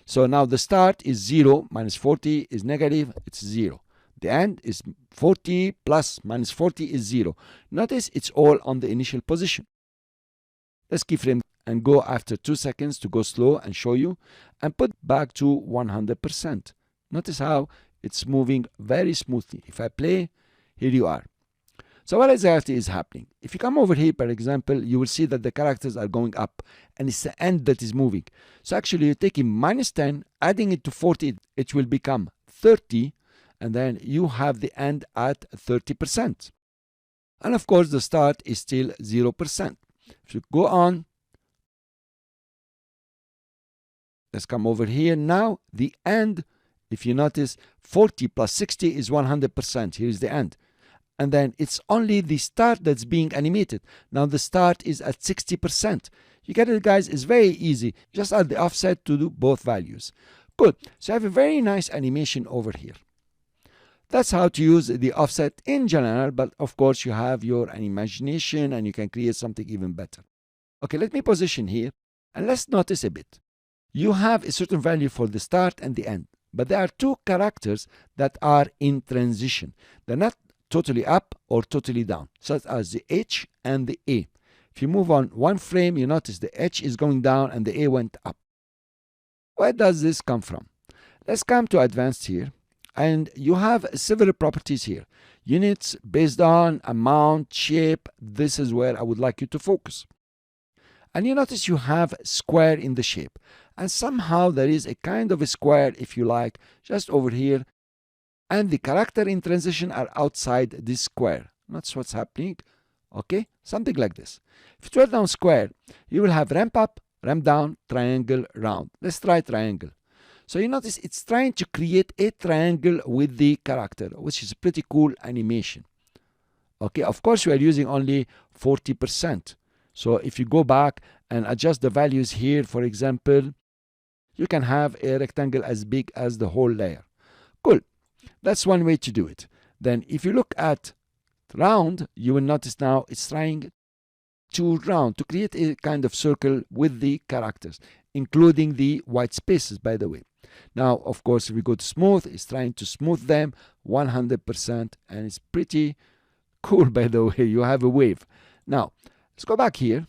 So now the start is 0, minus 40 is negative, it's 0. The end is 40 plus minus 40 is 0. Notice it's all on the initial position. Let's keyframe and go after 2 seconds to go slow and show you, and put back to 100%. Notice how it's moving very smoothly. If I play, here you are. So what exactly is happening? If you come over here, for example, you will see that the characters are going up and it's the end that is moving. So actually you're taking minus 10, adding it to 40, it will become 30, and then you have the end at 30%. And of course the start is still 0%. If you go on, let's come over here. Now the end, if you notice, 40 plus 60 is 100%. Here is the end. And then it's only the start that's being animated. Now the start is at 60%. You get it, guys? It's very easy. Just add the offset to do both values. Good. So I have a very nice animation over here. That's how to use the offset in general, but of course you have your imagination and you can create something even better. Okay, let me position here and let's notice a bit. You have a certain value for the start and the end, but there are two characters that are in transition. They're not totally up or totally down, such as the H and the A. If you move on one frame, you notice the H is going down and the A went up. Where does this come from? Let's come to advanced here, and you have several properties here. Units based on amount, shape. This is where I would like you to focus. And you notice you have square in the shape, and somehow there is a kind of a square, if you like, just over here, and the character in transition are outside this square. That's what's happening. Okay, something like this. If you draw down square, you will have ramp up, ramp down, triangle, round. Let's try triangle. So you notice it's trying to create a triangle with the character, which is a pretty cool animation. Okay, of course we are using only 40%. So if you go back and adjust the values here, for example, you can have a rectangle as big as the whole layer. Cool. That's one way to do it. Then if you look at round, you will notice now it's trying to round, to create a kind of circle with the characters, including the white spaces, by the way. Now, of course, if we go to smooth, it's trying to smooth them 100%, and it's pretty cool, by the way. You have a wave. Now, let's go back here,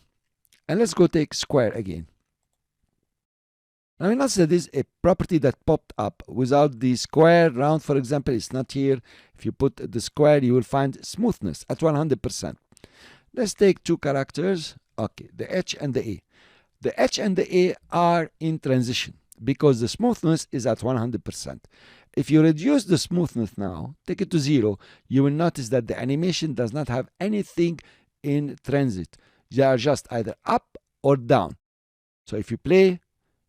and let's go take square again. Now you notice that this is a property that popped up without the square. Round, for example, is not here. If you put the square, you will find smoothness at 100%. Let's take two characters. Okay, the H and the A. The H and the A are in transition because the smoothness is at 100%. If you reduce the smoothness now, take it to 0, you will notice that the animation does not have anything in transit. They are just either up or down. So if you play,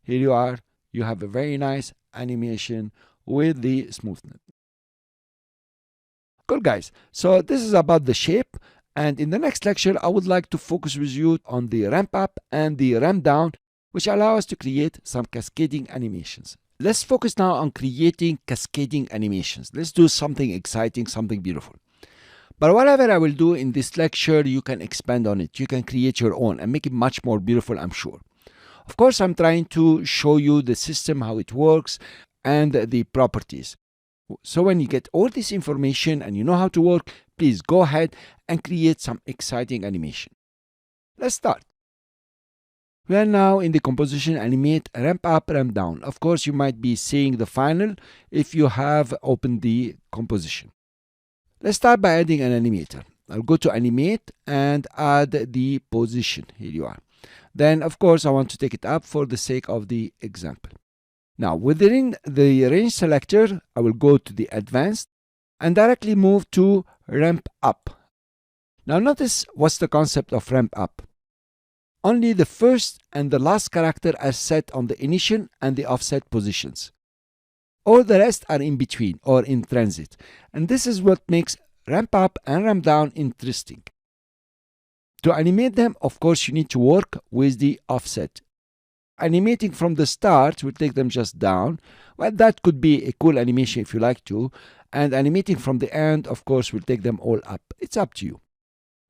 here you are, you have a very nice animation with the smoothness. Cool, guys. So this is about the shape, and in the next lecture I would like to focus with you on the ramp up and the ramp down, which allow us to create some cascading animations. Let's focus now on creating cascading animations. Let's do something exciting, something beautiful. But whatever I will do in this lecture, you can expand on it. You can create your own and make it much more beautiful, I'm sure. Of course, I'm trying to show you the system, how it works, and the properties. So when you get all this information and you know how to work, please go ahead and create some exciting animation. Let's start. We are now in the composition animate ramp up, ramp down. Of course, you might be seeing the final if you have opened the composition. Let's start by adding an animator. I'll go to animate and add the position. Here you are. Then, of course, I want to take it up for the sake of the example. Now, within the range selector, I will go to the advanced and directly move to ramp up. Now, notice what's the concept of ramp up. Only the first and the last character are set on the initial and the offset positions. All the rest are in between or in transit. And this is what makes ramp up and ramp down interesting. To animate them, of course, you need to work with the offset. Animating from the start will take them just down. Well, that could be a cool animation if you like to. And animating from the end, of course, will take them all up. It's up to you.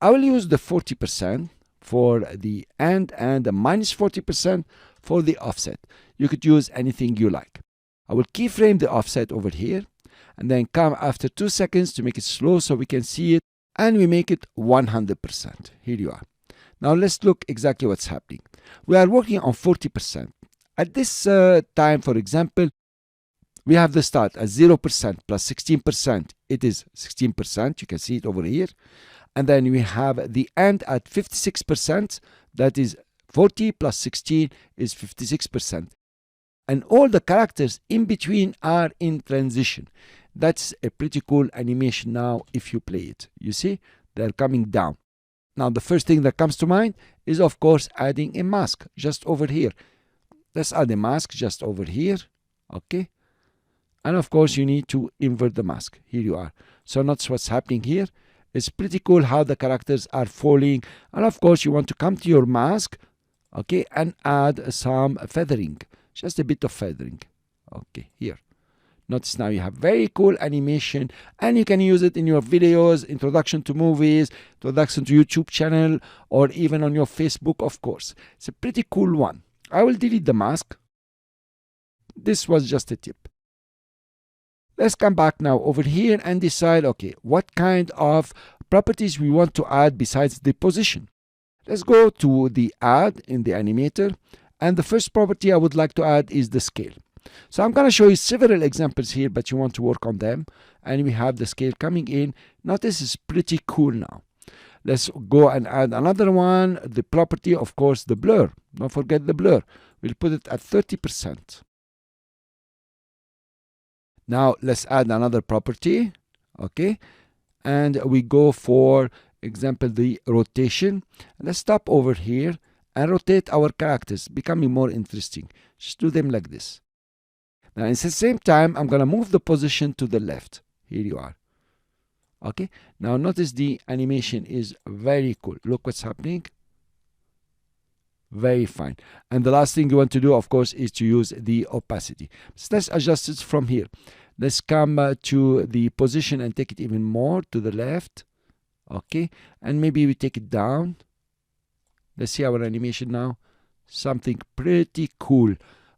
I will use the 40% for the end and the minus 40% for the offset. You could use anything you like. I will keyframe the offset over here and then come after 2 seconds to make it slow so we can see it. And we make it 100%. Here you are. Now let's look exactly what's happening. We are working on 40%. At this time, for example, we have the start at 0% plus 16%. It is 16%. You can see it over here. And then we have the end at 56%. That is 40 plus 16 is 56%. And all the characters in between are in transition. That's a pretty cool animation now if you play it. You see, they're coming down. Now, the first thing that comes to mind is, of course, adding a mask just over here. Let's add a mask just over here. Okay. And, of course, you need to invert the mask. Here you are. So notice what's happening here. It's pretty cool how the characters are falling. And, of course, you want to come to your mask, okay, and add some feathering. Just a bit of feathering. Okay, here. Notice now you have very cool animation and you can use it in your videos, introduction to movies, introduction to YouTube channel, or even on your Facebook, of course. It's a pretty cool one. I will delete the mask. This was just a tip. Let's come back now over here and decide, okay, what kind of properties we want to add besides the position. Let's go to the add in the animator. And the first property I would like to add is the scale. So I'm going to show you several examples here, but you want to work on them. And we have the scale coming in. Now this is pretty cool now. Let's go and add another one. The property, of course, the blur. Don't forget the blur. We'll put it at 30%. Now let's add another property. Okay. And we go for example, the rotation. Let's stop over here and rotate our characters, becoming more interesting. Just do them like this. Now, at the same time, I'm going to move the position to the left. Here you are. Okay. Now, notice the animation is very cool. Look what's happening. Very fine. And the last thing you want to do, of course, is to use the opacity. So let's adjust it from here. Let's come to the position and take it even more to the left. Okay. And maybe we take it down. Let's see our animation now. Something pretty cool.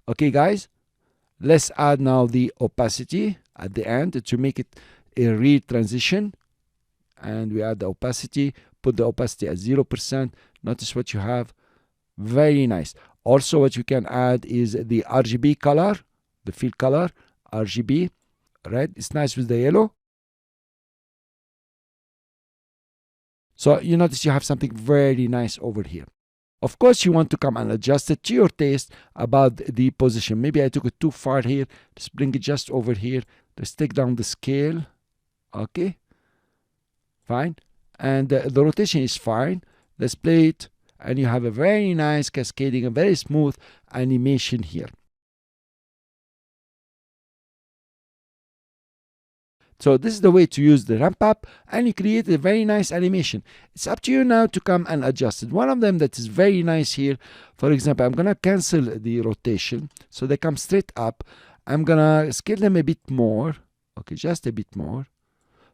Okay, guys. Let's add now the opacity at the end to make it a real transition. And we add the opacity. Put the opacity at 0%. Notice what you have. Very nice. Also, what you can add is the RGB color, the field color, RGB. Red. It's nice with the yellow. So you notice you have something very nice over here. Of course, you want to come and adjust it to your taste about the position. Maybe I took it too far here. Let's bring it just over here. Let's take down the scale. Okay. Fine. And the rotation is fine. Let's play it. And you have a very nice cascading, a very smooth animation here. So this is the way to use the ramp up, and you create a very nice animation. It's up to you now to come and adjust it. One of them that is very nice here, for example, I'm going to cancel the rotation so they come straight up. I'm going to scale them a bit more. Okay, just a bit more.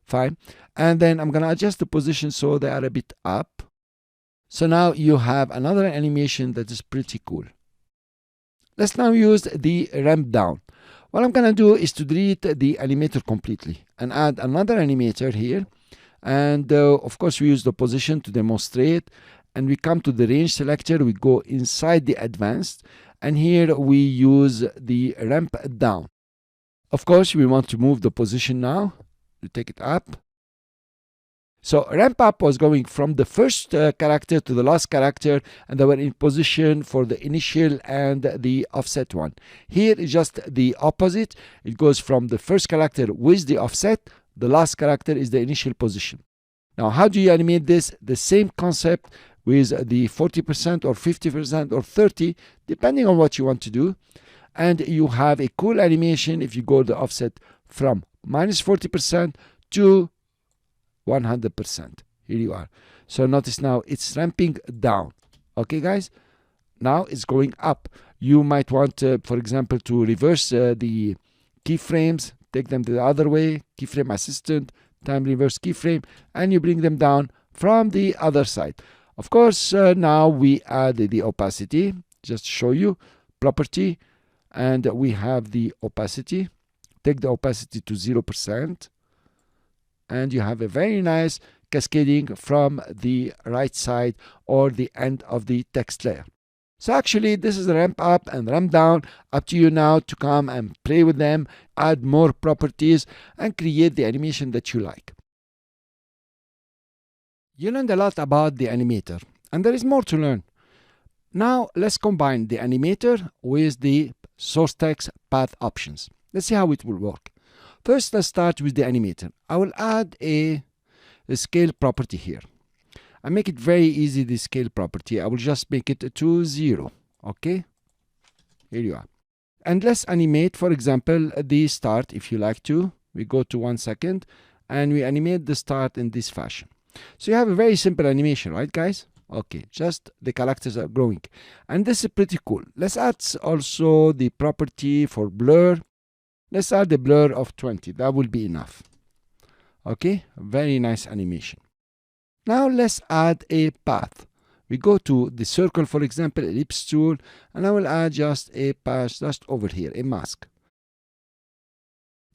Fine. And then I'm going to adjust the position so they are a bit up. So now you have another animation that is pretty cool. Let's now use the ramp down. What I'm going to do is to delete the animator completely and add another animator here. And of course, we use the position to demonstrate. And we come to the range selector. We go inside the advanced. And here we use the ramp down. Of course, we want to move the position now. We take it up. So ramp up was going from the first character to the last character, and they were in position for the initial and the offset one. Here is just the opposite. It goes from the first character with the offset. The last character is the initial position. Now, how do you animate this? The same concept with the 40% or 50% or 30%, depending on what you want to do. And you have a cool animation if you go the offset from minus 40% to 100%. Here you are. So notice now it's ramping down. Okay, guys? Now it's going up. You might want, for example, to reverse the keyframes, take them the other way, keyframe assistant, time reverse keyframe, and you bring them down from the other side. Of course, now we add the opacity, just to show you, property, and we have the opacity. Take the opacity to 0%. And you have a very nice cascading from the right side or the end of the text layer. So actually, this is the ramp up and ramp down. Up to you now to come and play with them, add more properties, and create the animation that you like. You learned a lot about the animator, and there is more to learn. Now, let's combine the animator with the source text path options. Let's see how it will work. First, let's start with the animator. I will add a scale property here. I make it very easy, the scale property. I will just make it to 0. Okay? Here you are. And let's animate, for example, the start if you like to. We go to 1 second and we animate the start in this fashion. So you have a very simple animation, right, guys? Okay, just the characters are growing. And this is pretty cool. Let's add also the property for blur. Let's add the blur of 20. That will be enough. Okay, very nice animation. Now let's add a path. We go to the circle, for example, ellipse tool, and I will add just a path just over here, a mask.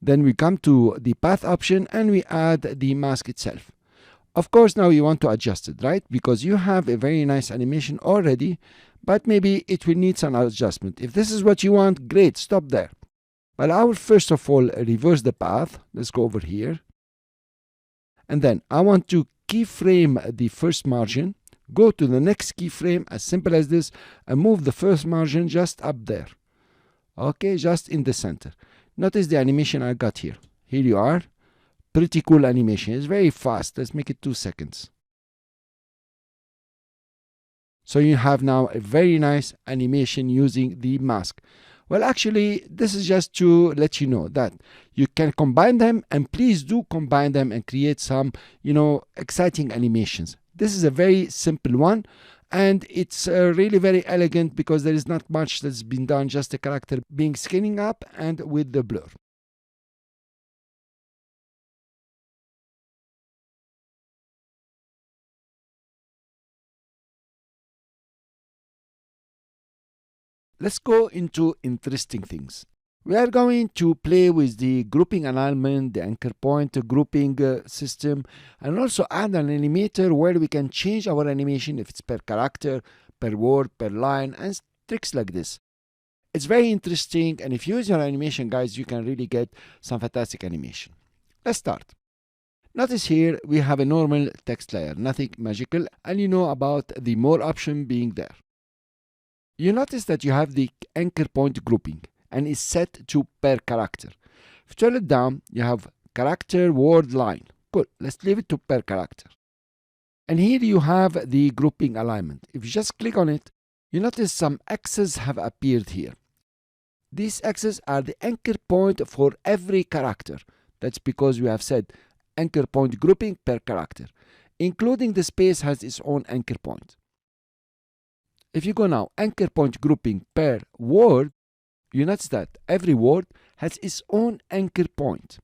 Then we come to the path option and we add the mask itself. Of course, now you want to adjust it, right? Because you have a very nice animation already, but maybe it will need some adjustment. If this is what you want, great, stop there. But I will first of all reverse the path. Let's go over here. And then I want to keyframe the first margin. Go to the next keyframe, as simple as this, and move the first margin just up there. Okay, just in the center. Notice the animation I got here. Here you are. Pretty cool animation. It's very fast. Let's make it 2 seconds. So you have now a very nice animation using the mask. Well, actually, this is just to let you know that you can combine them, and please do combine them and create some, exciting animations. This is a very simple one, and it's really very elegant because there is not much that's been done, just the character being scaling up and with the blur. Let's go into interesting things. We are going to play with the grouping alignment, the anchor point grouping system, and also add an animator where we can change our animation if it's per character, per word, per line, and tricks like this. It's very interesting, and if you use your animation, guys, you can really get some fantastic animation. Let's start. Notice here we have a normal text layer, nothing magical, and you know about the more option being there. You notice that you have the anchor point grouping and it's set to per character. If you turn it down, you have character, word, line. Good. Let's leave it to per character. And here you have the grouping alignment. If you just click on it, you notice some X's have appeared here. These X's are the anchor point for every character. That's because we have said anchor point grouping per character. Including the space has its own anchor point. If you go now, anchor point grouping per word, you notice that every word has its own anchor point.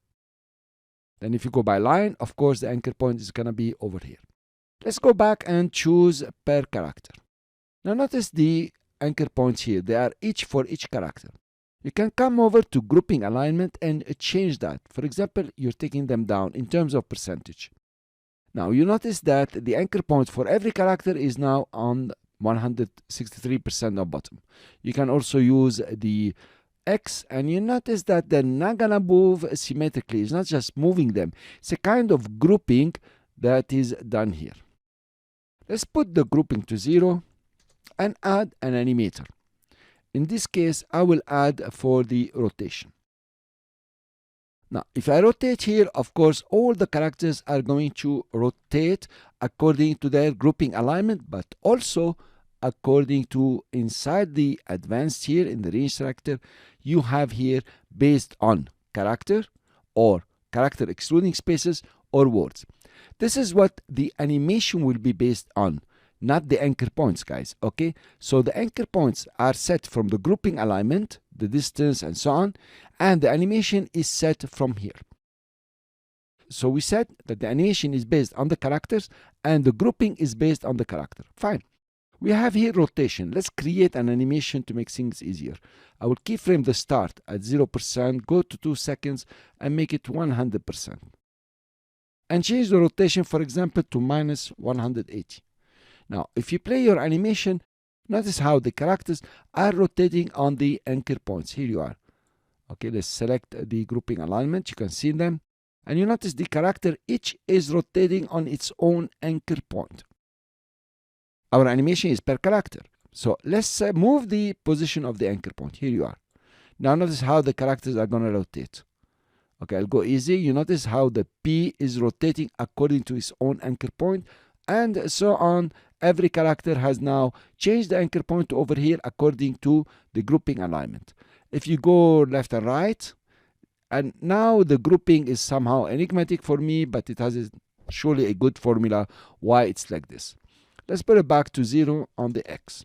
Then if you go by line, of course, the anchor point is going to be over here. Let's go back and choose per character. Now notice the anchor points here. They are each for each character. You can come over to grouping alignment and change that. For example, you're taking them down in terms of percentage. Now you notice that the anchor point for every character is now on 163% of bottom. You can also use the X, and you notice that they're not gonna move symmetrically. It's not just moving them. It's a kind of grouping that is done here. Let's put the grouping to 0 and add an animator. In this case, I will add for the rotation. Now, if I rotate here, of course, all the characters are going to rotate according to their grouping alignment, but also according to inside the advanced here in the range selector, you have here based on character or character excluding spaces or words. This is what the animation will be based on, not the anchor points, guys. Okay, so the anchor points are set from the grouping alignment, the distance, and so on, and the animation is set from here. So we said that the animation is based on the characters and the grouping is based on the character. Fine. We have here rotation. Let's create an animation to make things easier. I will keyframe the start at 0%, go to 2 seconds, and make it 100%. And change the rotation, for example, to -180. Now, if you play your animation, notice how the characters are rotating on the anchor points. Here you are. Okay, let's select the grouping alignment. You can see them. And you notice the character each is rotating on its own anchor point. Our animation is per character. So let's move the position of the anchor point. Here you are. Now notice how the characters are going to rotate. Okay, I'll go easy. You notice how the P is rotating according to its own anchor point, and so on. Every character has now changed the anchor point over here according to the grouping alignment. If you go left and right, and now the grouping is somehow enigmatic for me, but it has surely a good formula why it's like this. Let's put it back to 0 on the X.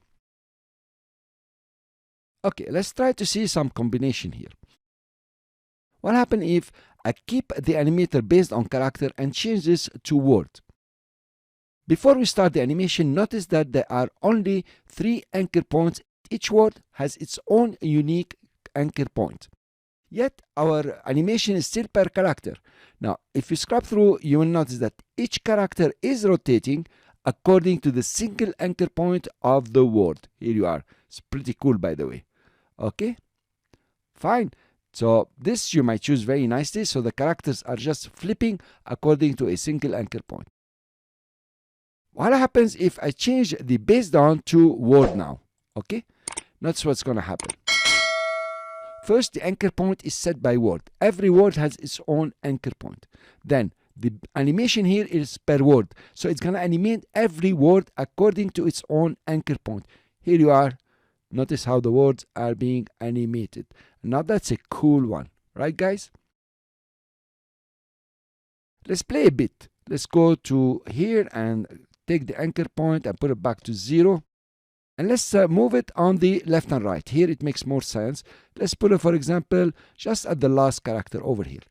Okay, let's try to see some combination here. What happens if I keep the animator based on character and change this to word? Before we start the animation, notice that there are only 3 anchor points. Each word has its own unique anchor point. Yet our animation is still per character. Now, if you scrub through, you will notice that each character is rotating according to the single anchor point of the word. Here you are. It's pretty cool, by the way. Okay? Fine. So this you might choose very nicely. So the characters are just flipping according to a single anchor point. What happens if I change the based on to word now? Okay? That's what's going to happen. First, the anchor point is set by word. Every word has its own anchor point. Then the animation here is per word. So it's going to animate every word according to its own anchor point. Here you are. Notice how the words are being animated. Now that's a cool one. Right, guys? Let's play a bit. Let's go to here and take the anchor point and put it back to 0. And let's move it on the left and right. Here it makes more sense. Let's put it, for example, just at the last character over here.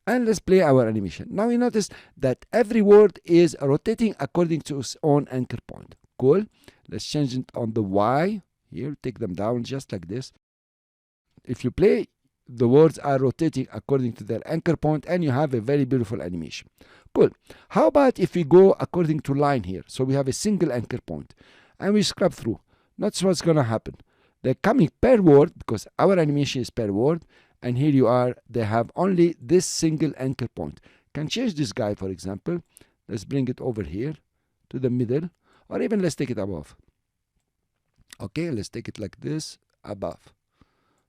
And let's play our animation. Now you notice that every word is rotating according to its own anchor point. Cool. Let's change it on the Y. Here, take them down just like this. If you play, the words are rotating according to their anchor point, and you have a very beautiful animation. Cool. How about if we go according to line here? So we have a single anchor point, and we scrub through. That's what's going to happen. They're coming per word because our animation is per word, and here you are. They have only this single anchor point. Can change this guy, for example. Let's bring it over here to the middle, or even let's take it above. Okay, let's take it like this, above.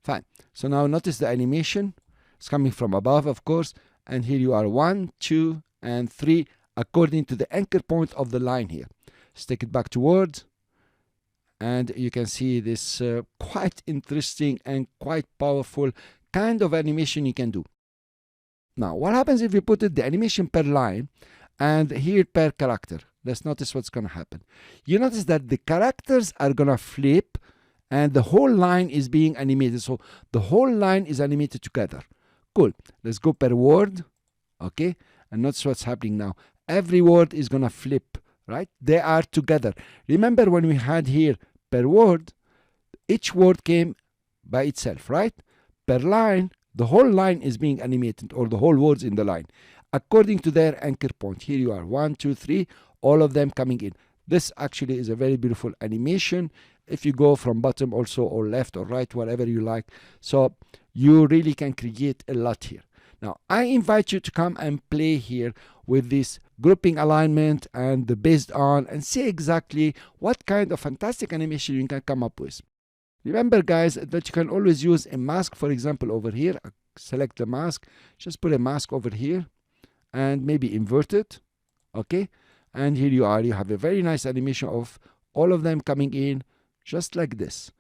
Fine. So now notice the animation is coming from above, of course, and here you are 1, 2, and 3 according to the anchor point of the line here. Let's take it back to word, and you can see this quite interesting and quite powerful kind of animation you can do. Now, what happens if you put the animation per line and here per character? Let's notice what's going to happen. You notice that the characters are going to flip and the whole line is being animated. So the whole line is animated together. Cool. Let's go per word. Okay, and notice what's happening now. Every word is gonna flip, right? They are together. Remember when we had here per word, each word came by itself, right? Per line, the whole line is being animated, or the whole words in the line, according to their anchor point. Here you are, 1, 2, 3, all of them coming in. This actually is a very beautiful animation. If you go from bottom also, or left or right, whatever you like. So you really can create a lot here. Now, I invite you to come and play here with this grouping alignment and the based on, and see exactly what kind of fantastic animation you can come up with. Remember, guys, that you can always use a mask, for example, over here. Select the mask, just put a mask over here and maybe invert it. Okay, and here you are, you have a very nice animation of all of them coming in just like this.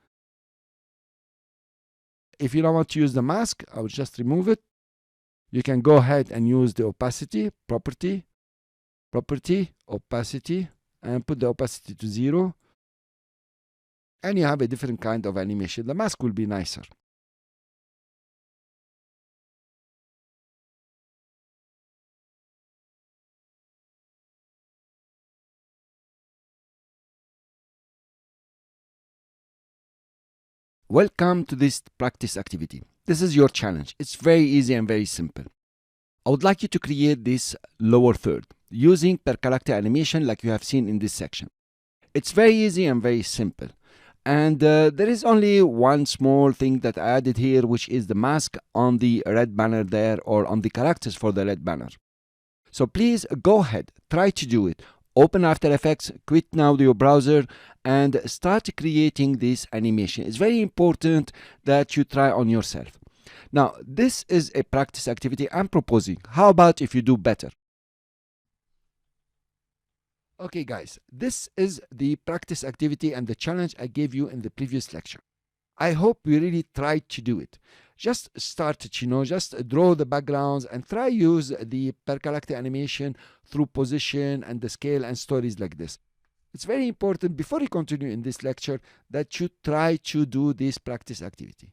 If you don't want to use the mask, I will just remove it. You can go ahead and use the opacity, property, opacity, and put the opacity to 0. And you have a different kind of animation. The mask will be nicer. Welcome to this practice activity. This is your challenge. It's very easy and very simple. I would like you to create this lower third using per character animation like you have seen in this section. It's very easy and very simple. And there is only one small thing that I added here, which is the mask on the red banner there, or on the characters for the red banner. So please go ahead, try to do it. Open After Effects, quit now your browser, and start creating this animation. It's very important that you try on yourself. Now, this is a practice activity I'm proposing. How about if you do better? Okay, guys, this is the practice activity and the challenge I gave you in the previous lecture. I hope you really tried to do it. Just start it, just draw the backgrounds and try use the per character animation through position and the scale and stories like this. It's very important before you continue in this lecture that you try to do this practice activity.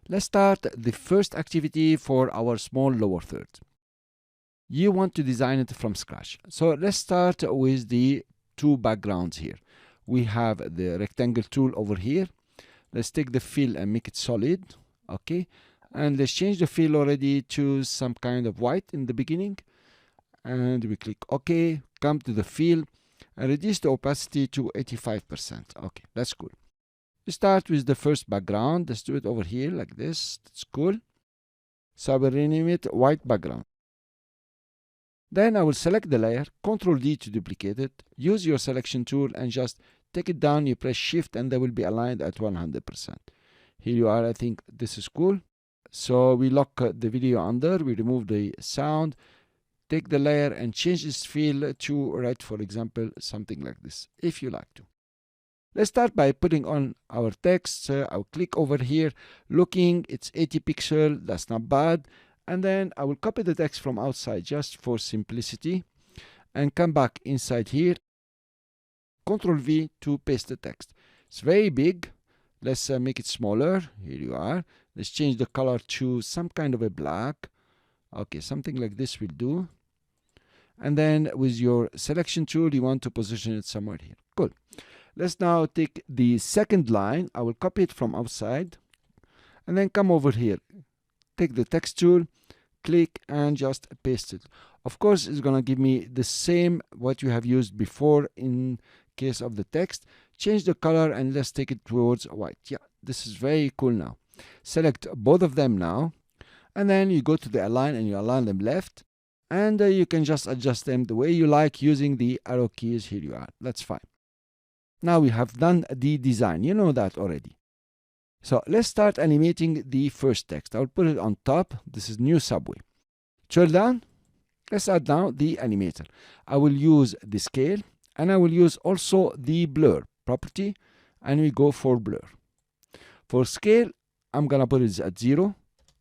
Let's start the first activity for our small lower third. You want to design it from scratch. So let's start with the two backgrounds here. We have the rectangle tool over here. Let's take the fill and make it solid. Okay, and let's change the fill already to some kind of white in the beginning, and we click OK. Come to the fill and reduce the opacity to 85%. Okay, that's cool. We start with the first background. Let's do it over here like this. That's cool. So I will rename it white background. Then I will select the layer, Ctrl D to duplicate it, use your selection tool and just take it down. You press Shift and they will be aligned at 100%. Here you are. I think this is cool. So we lock the video under, we remove the sound, take the layer and change this fill to red, for example, something like this, if you like to. Let's start by putting on our text. I'll click over here, looking, it's 80 pixels, that's not bad. And then I will copy the text from outside just for simplicity and come back inside here. Ctrl V to paste the text. It's very big. Let's make it smaller. Here you are. Let's change the color to some kind of a black. Okay, something like this will do. And then with your selection tool, you want to position it somewhere here. Good. Let's now take the second line. I will copy it from outside and then come over here. Take the text tool, click and just paste it. Of course, it's going to give me the same what you have used before in case of the text. Change the color and let's take it towards white. Yeah, this is very cool now. Select both of them now. And then you go to the align and you align them left. And you can just adjust them the way you like using the arrow keys. Here you are. That's fine. Now we have done the design. You know that already. So let's start animating the first text. I'll put it on top. This is new subway. Scroll down. Let's add now the animator. I will use the scale and I will use also the blur property and we go for blur. For scale, I'm gonna put it at 0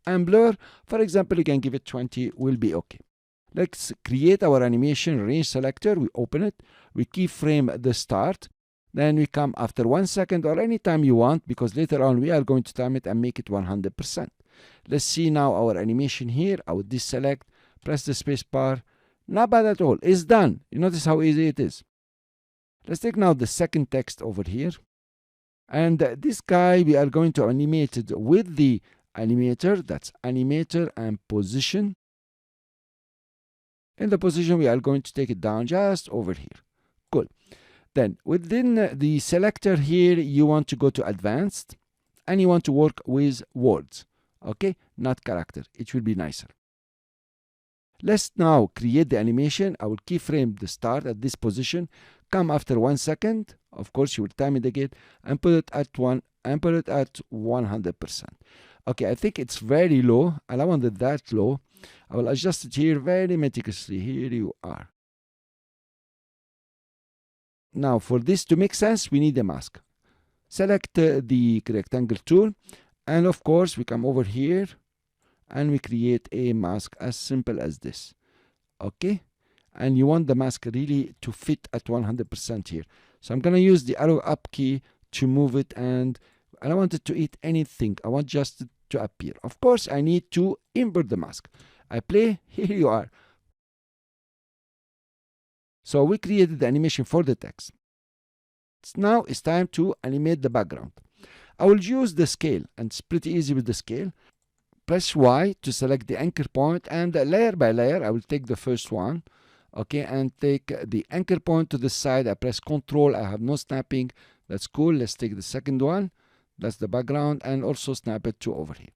and blur, for example, you can give it 20, will be okay. Let's create our animation range selector. We open it. We keyframe the start. Then we come after 1 second or any time you want, because later on we are going to time it and make it 100%. Let's see now our animation here. I would deselect, press the space bar. Not bad at all. It's done. You notice how easy it is. Let's take now the second text over here. And this guy, we are going to animate it with the animator. That's animator and position. In the position, we are going to take it down just over here. Cool. Then within the selector here, you want to go to advanced and you want to work with words. Okay, not character. It will be nicer. Let's now create the animation. I will keyframe the start at this position. Come after 1 second. Of course, you will time it again and put it at 100%. Okay, I think it's very low. I don't want it that low. I will adjust it here very meticulously. Here you are. Now, for this to make sense, we need a mask. Select the rectangle tool, and of course, we come over here and we create a mask as simple as this. Okay, and you want the mask really to fit at 100% here. So I'm going to use the arrow up key to move it, and I don't want it to eat anything. I want just it to appear. Of course, I need to invert the mask. I play, here you are. So we created the animation for the text. Now it's time to animate the background. I will use the scale, and it's pretty easy with the scale. Press Y to select the anchor point, and layer by layer, I will take the first one, okay, and take the anchor point to the side. I press Control. I have no snapping. That's cool. Let's take the second one. That's the background, and also snap it to over here.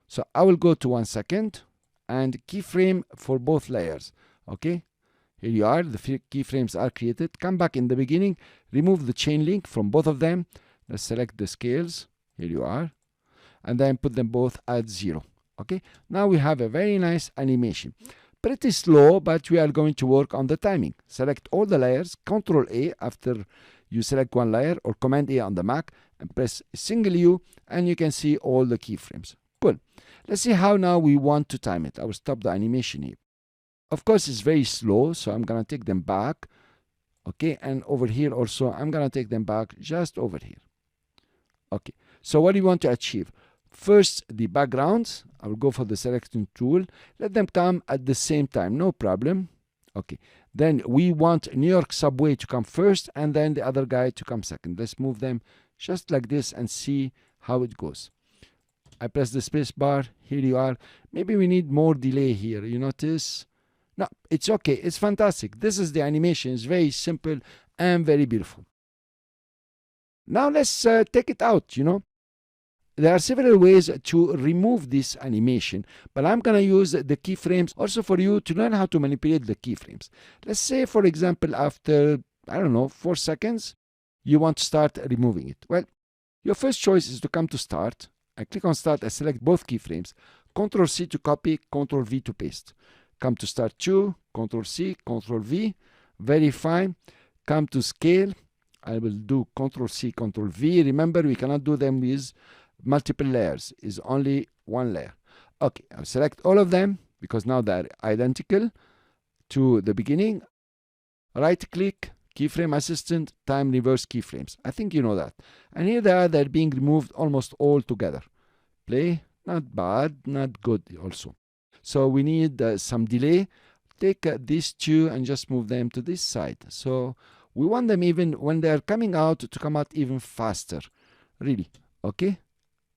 So I will go to 1 second and keyframe for both layers. Okay, here you are. The keyframes are created. Come back in the beginning. Remove the chain link from both of them. Let's select the scales. Here you are. And then put them both at 0. Okay, now we have a very nice animation. Pretty slow, but we are going to work on the timing. Select all the layers, Ctrl A after you select one layer, or Command A on the Mac, and press single U, and you can see all the keyframes. Cool. Let's see how now we want to time it. I will stop the animation here. Of course, it's very slow, so I'm going to take them back. Okay, and over here also, I'm going to take them back just over here. Okay, so what do you want to achieve? First, the backgrounds. I will go for the selection tool. Let them come at the same time, no problem. Okay, then we want New York subway to come first and then the other guy to come second. Let's move them just like this and see how it goes. I press the space bar. Here you are. Maybe we need more delay here. You notice? No, it's okay. It's fantastic. This is the animation. It's very simple and very beautiful. Now let's take it out, There are several ways to remove this animation, but I'm going to use the keyframes also for you to learn how to manipulate the keyframes. Let's say, for example, after, 4 seconds, you want to start removing it. Well, your first choice is to come to Start. I click on Start, I select both keyframes. Ctrl C to copy, Ctrl V to paste. Come to Start 2, Ctrl C, Ctrl V, verify, come to Scale. I will do Ctrl C, Ctrl V. Remember, we cannot do them with multiple layers. Is only one layer. Okay, I'll select all of them because now they're identical to the beginning. Right click, keyframe assistant, time reverse keyframes. I think you know that. And here they are, they're being removed almost all together. Play, not bad, not good also. So we need some delay. Take these two and just move them to this side. So we want them even when they're coming out to come out even faster. Really, okay?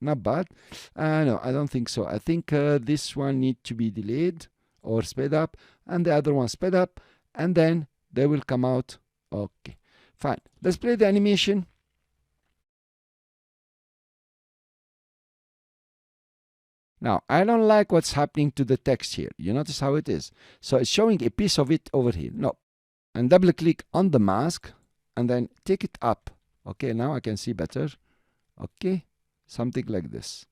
Not bad. No, I don't think so. I think this one needs to be delayed or sped up, and the other one sped up, and then they will come out. Okay, fine. Let's play the animation. Now, I don't like what's happening to the text here. You notice how it is. So it's showing a piece of it over here. No. And double click on the mask and then take it up. Okay, now I can see better. Okay, something like this.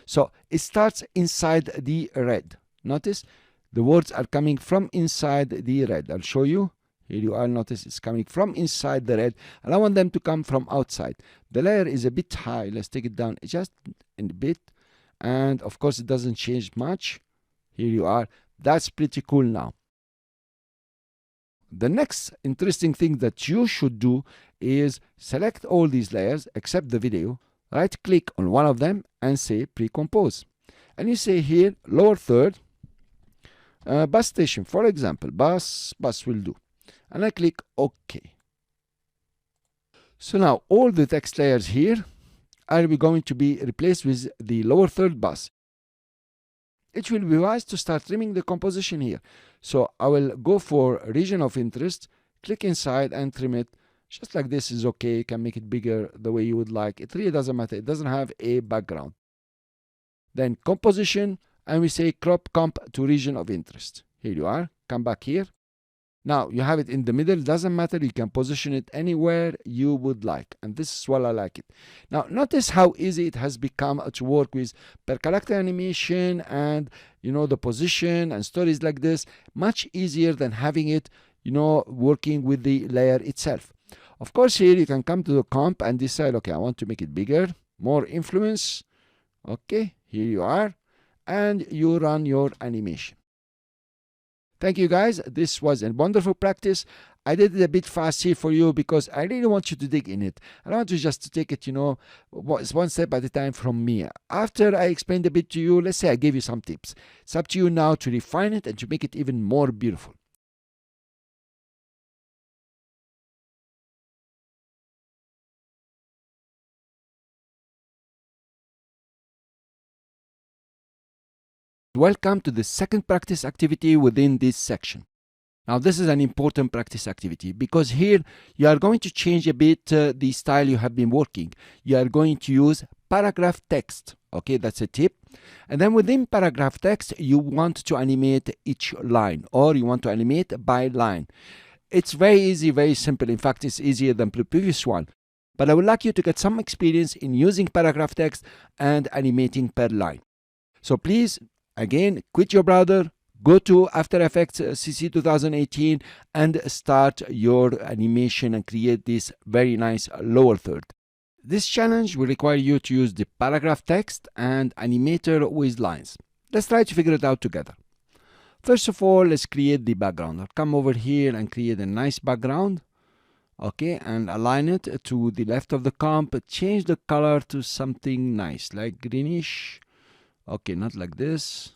So it starts inside the red. Notice the words are coming from inside the red. I'll show you. Here you are. Notice it's coming from inside the red. And I want them to come from outside. The layer is a bit high. Let's take it down just a bit. And of course, it doesn't change much. Here you are. That's pretty cool now. The next interesting thing that you should do is select all these layers except the video, right click on one of them and say pre-compose. And you say here lower third, bus station, for example, bus will do. And I click OK. So now all the text layers here are going to be replaced with the lower third bus. It will be wise to start trimming the composition here. So I will go for region of interest, click inside and trim it. Just like this is okay. You can make it bigger the way you would like. It really doesn't matter. It doesn't have a background. Then composition, and we say crop comp to region of interest. Here you are. Come back here. Now you have it in the middle. Doesn't matter. You can position it anywhere you would like. And this is what I like it. Now notice how easy it has become to work with per character animation and the position and stories like this. Much easier than having it working with the layer itself. Of course, here you can come to the comp and decide, okay, I want to make it bigger, more influence. Okay, here you are, and you run your animation. Thank you guys. This was a wonderful practice. I did it a bit fast here for you because I really want you to dig in it. I don't want you just to take it, one step at a time from me. After I explained a bit to you, let's say I gave you some tips. It's up to you now to refine it and to make it even more beautiful. Welcome to the second practice activity within this section. Now this is an important practice activity because here you are going to change a bit the style you have been working. You are going to use paragraph text. Okay, that's a tip. And then within paragraph text, you want to animate each line, or you want to animate by line. It's very easy, very simple. In fact, it's easier than the previous one. But I would like you to get some experience in using paragraph text and animating per line. So please, again, quit your browser, go to AfterEffects CC 2018 and start your animation and create this very nice lower third. This challenge will require you to use the paragraph text and animator with lines. Let's try to figure it out together. First of all, let's create the background. I'll come over here and create a nice background. Okay, and align it to the left of the comp. Change the color to something nice, like greenish. Okay, not like this.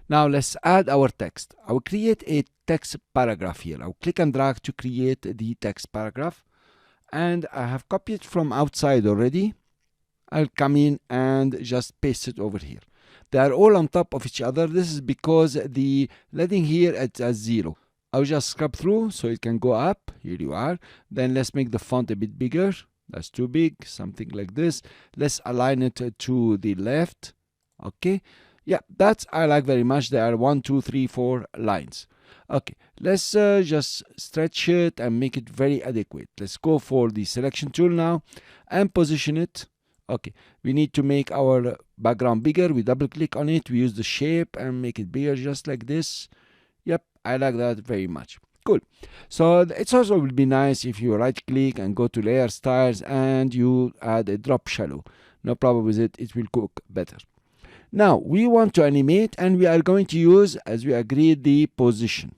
Now let's add our text. I will create a text paragraph here. I will click and drag to create the text paragraph. And I have copied it from outside already. I'll come in and just paste it over here. They are all on top of each other. This is because the leading here is at 0. I'll just scrub through so it can go up. Here you are. Then let's make the font a bit bigger. That's too big, something like this. Let's align it to the left. Okay. Yeah, that's I like very much. There are 1, 2, 3, 4 lines. Okay, let's just stretch it and make it very adequate. Let's go for the selection tool now and position it. Okay, we need to make our background bigger. We double click on it. We use the shape and make it bigger just like this. Yep, I like that very much. Cool. So it's also will be nice if you right click and go to layer styles and you add a drop shadow. No problem with it. It will cook better. Now we want to animate and we are going to use, as we agreed, the position.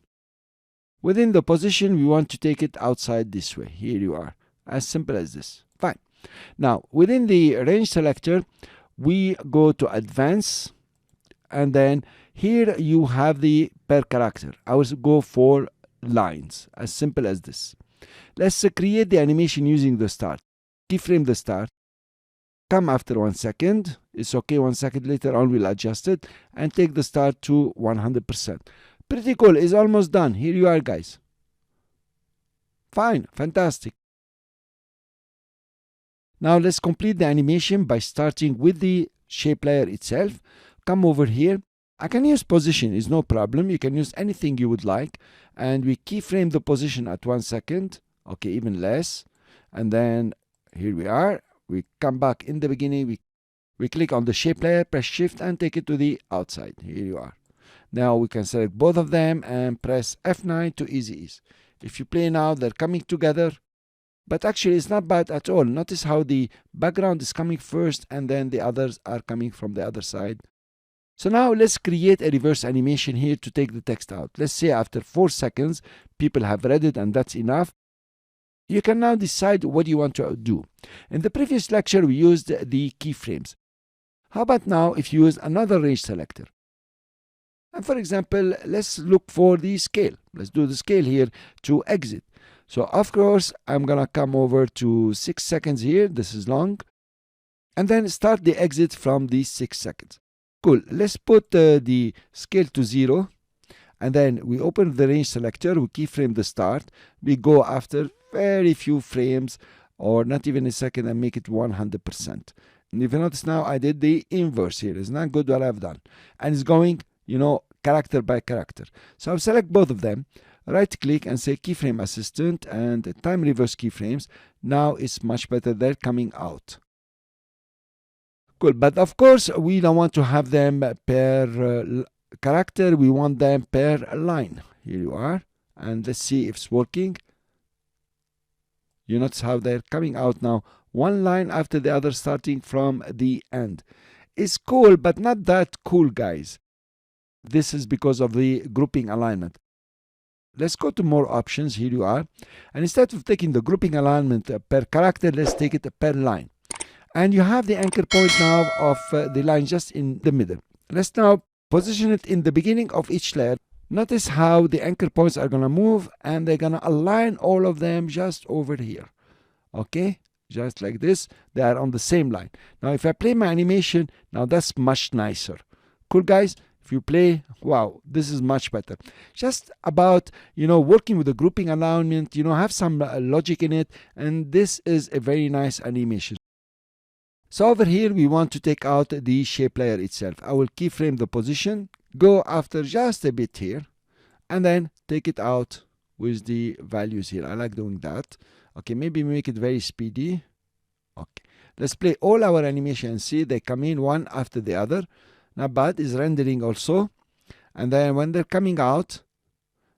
Within the position, we want to take it outside this way. Here you are. As simple as this. Fine. Now within the range selector, we go to advance and then here you have the per character. I will go for lines. As simple as this. Let's create the animation using the start. Keyframe the start. Come after 1 second. It's okay. 1 second later on we'll adjust it and take the start to 100%. Pretty cool. It's almost done. Here you are, guys. Fine. Fantastic. Now let's complete the animation by starting with the shape layer itself. Come over here. I can use position. It's no problem. You can use anything you would like. And we keyframe the position at 1 second. Okay, even less. And then here we are. We come back in the beginning, we click on the shape layer, press shift and take it to the outside. Here you are. Now we can select both of them and press F9 to easy ease. If you play now, they're coming together, but actually it's not bad at all. Notice how the background is coming first and then the others are coming from the other side. So now let's create a reverse animation here to take the text out. Let's say after 4 seconds, people have read it and that's enough. You can now decide what you want to do. In the previous lecture, we used the keyframes. How about now if you use another range selector? And for example, let's look for the scale. Let's do the scale here to exit. So of course, I'm gonna come over to 6 seconds here. This is long. And then start the exit from these 6 seconds. Cool. Let's put the scale to 0. And then we open the range selector. We keyframe the start. We go after very few frames or not even a second and make it 100%. And if you notice now, I did the inverse here. It's not good what I've done. And it's going, character by character. So I'll select both of them. Right click and say keyframe assistant and time reverse keyframes. Now it's much better. They're coming out. Cool, but of course we don't want to have them per character. We want them per line. Here you are, and let's see if it's working. You notice how they're coming out now, one line after the other, starting from the end. It's cool, but not that cool, guys. This is because of the grouping alignment. Let's go to more options. Here you are, and instead of taking the grouping alignment per character, let's take it per line. And you have the anchor point now of the line just in the middle. Let's now position it in the beginning of each layer. Notice how the anchor points are going to move and they're going to align all of them just over here. Okay, just like this. They are on the same line. Now if I play my animation, now that's much nicer. Cool, guys? If you play, wow, this is much better. Just about, working with the grouping alignment, have some logic in it. And this is a very nice animation. So over here, we want to take out the shape layer itself. I will keyframe the position, go after just a bit here, and then take it out with the values here. I like doing that. Okay, maybe make it very speedy. Okay, let's play all our animation and see they come in one after the other. Not bad, is rendering also. And then when they're coming out,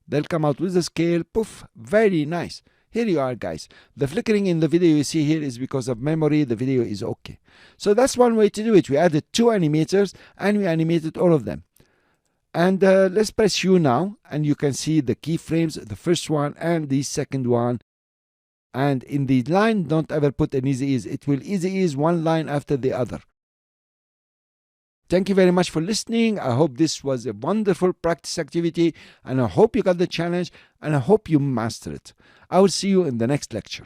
they'll come out with the scale. Poof, very nice. Here you are, guys. The flickering in the video you see here is because of memory. The video is okay. So that's one way to do it. We added 2 animators and we animated all of them. And let's press U now, and you can see the keyframes, the first one and the second one. And in the line, don't ever put an easy ease. It will easy ease one line after the other. Thank you very much for listening. I hope this was a wonderful practice activity, and I hope you got the challenge, and I hope you master it. I will see you in the next lecture.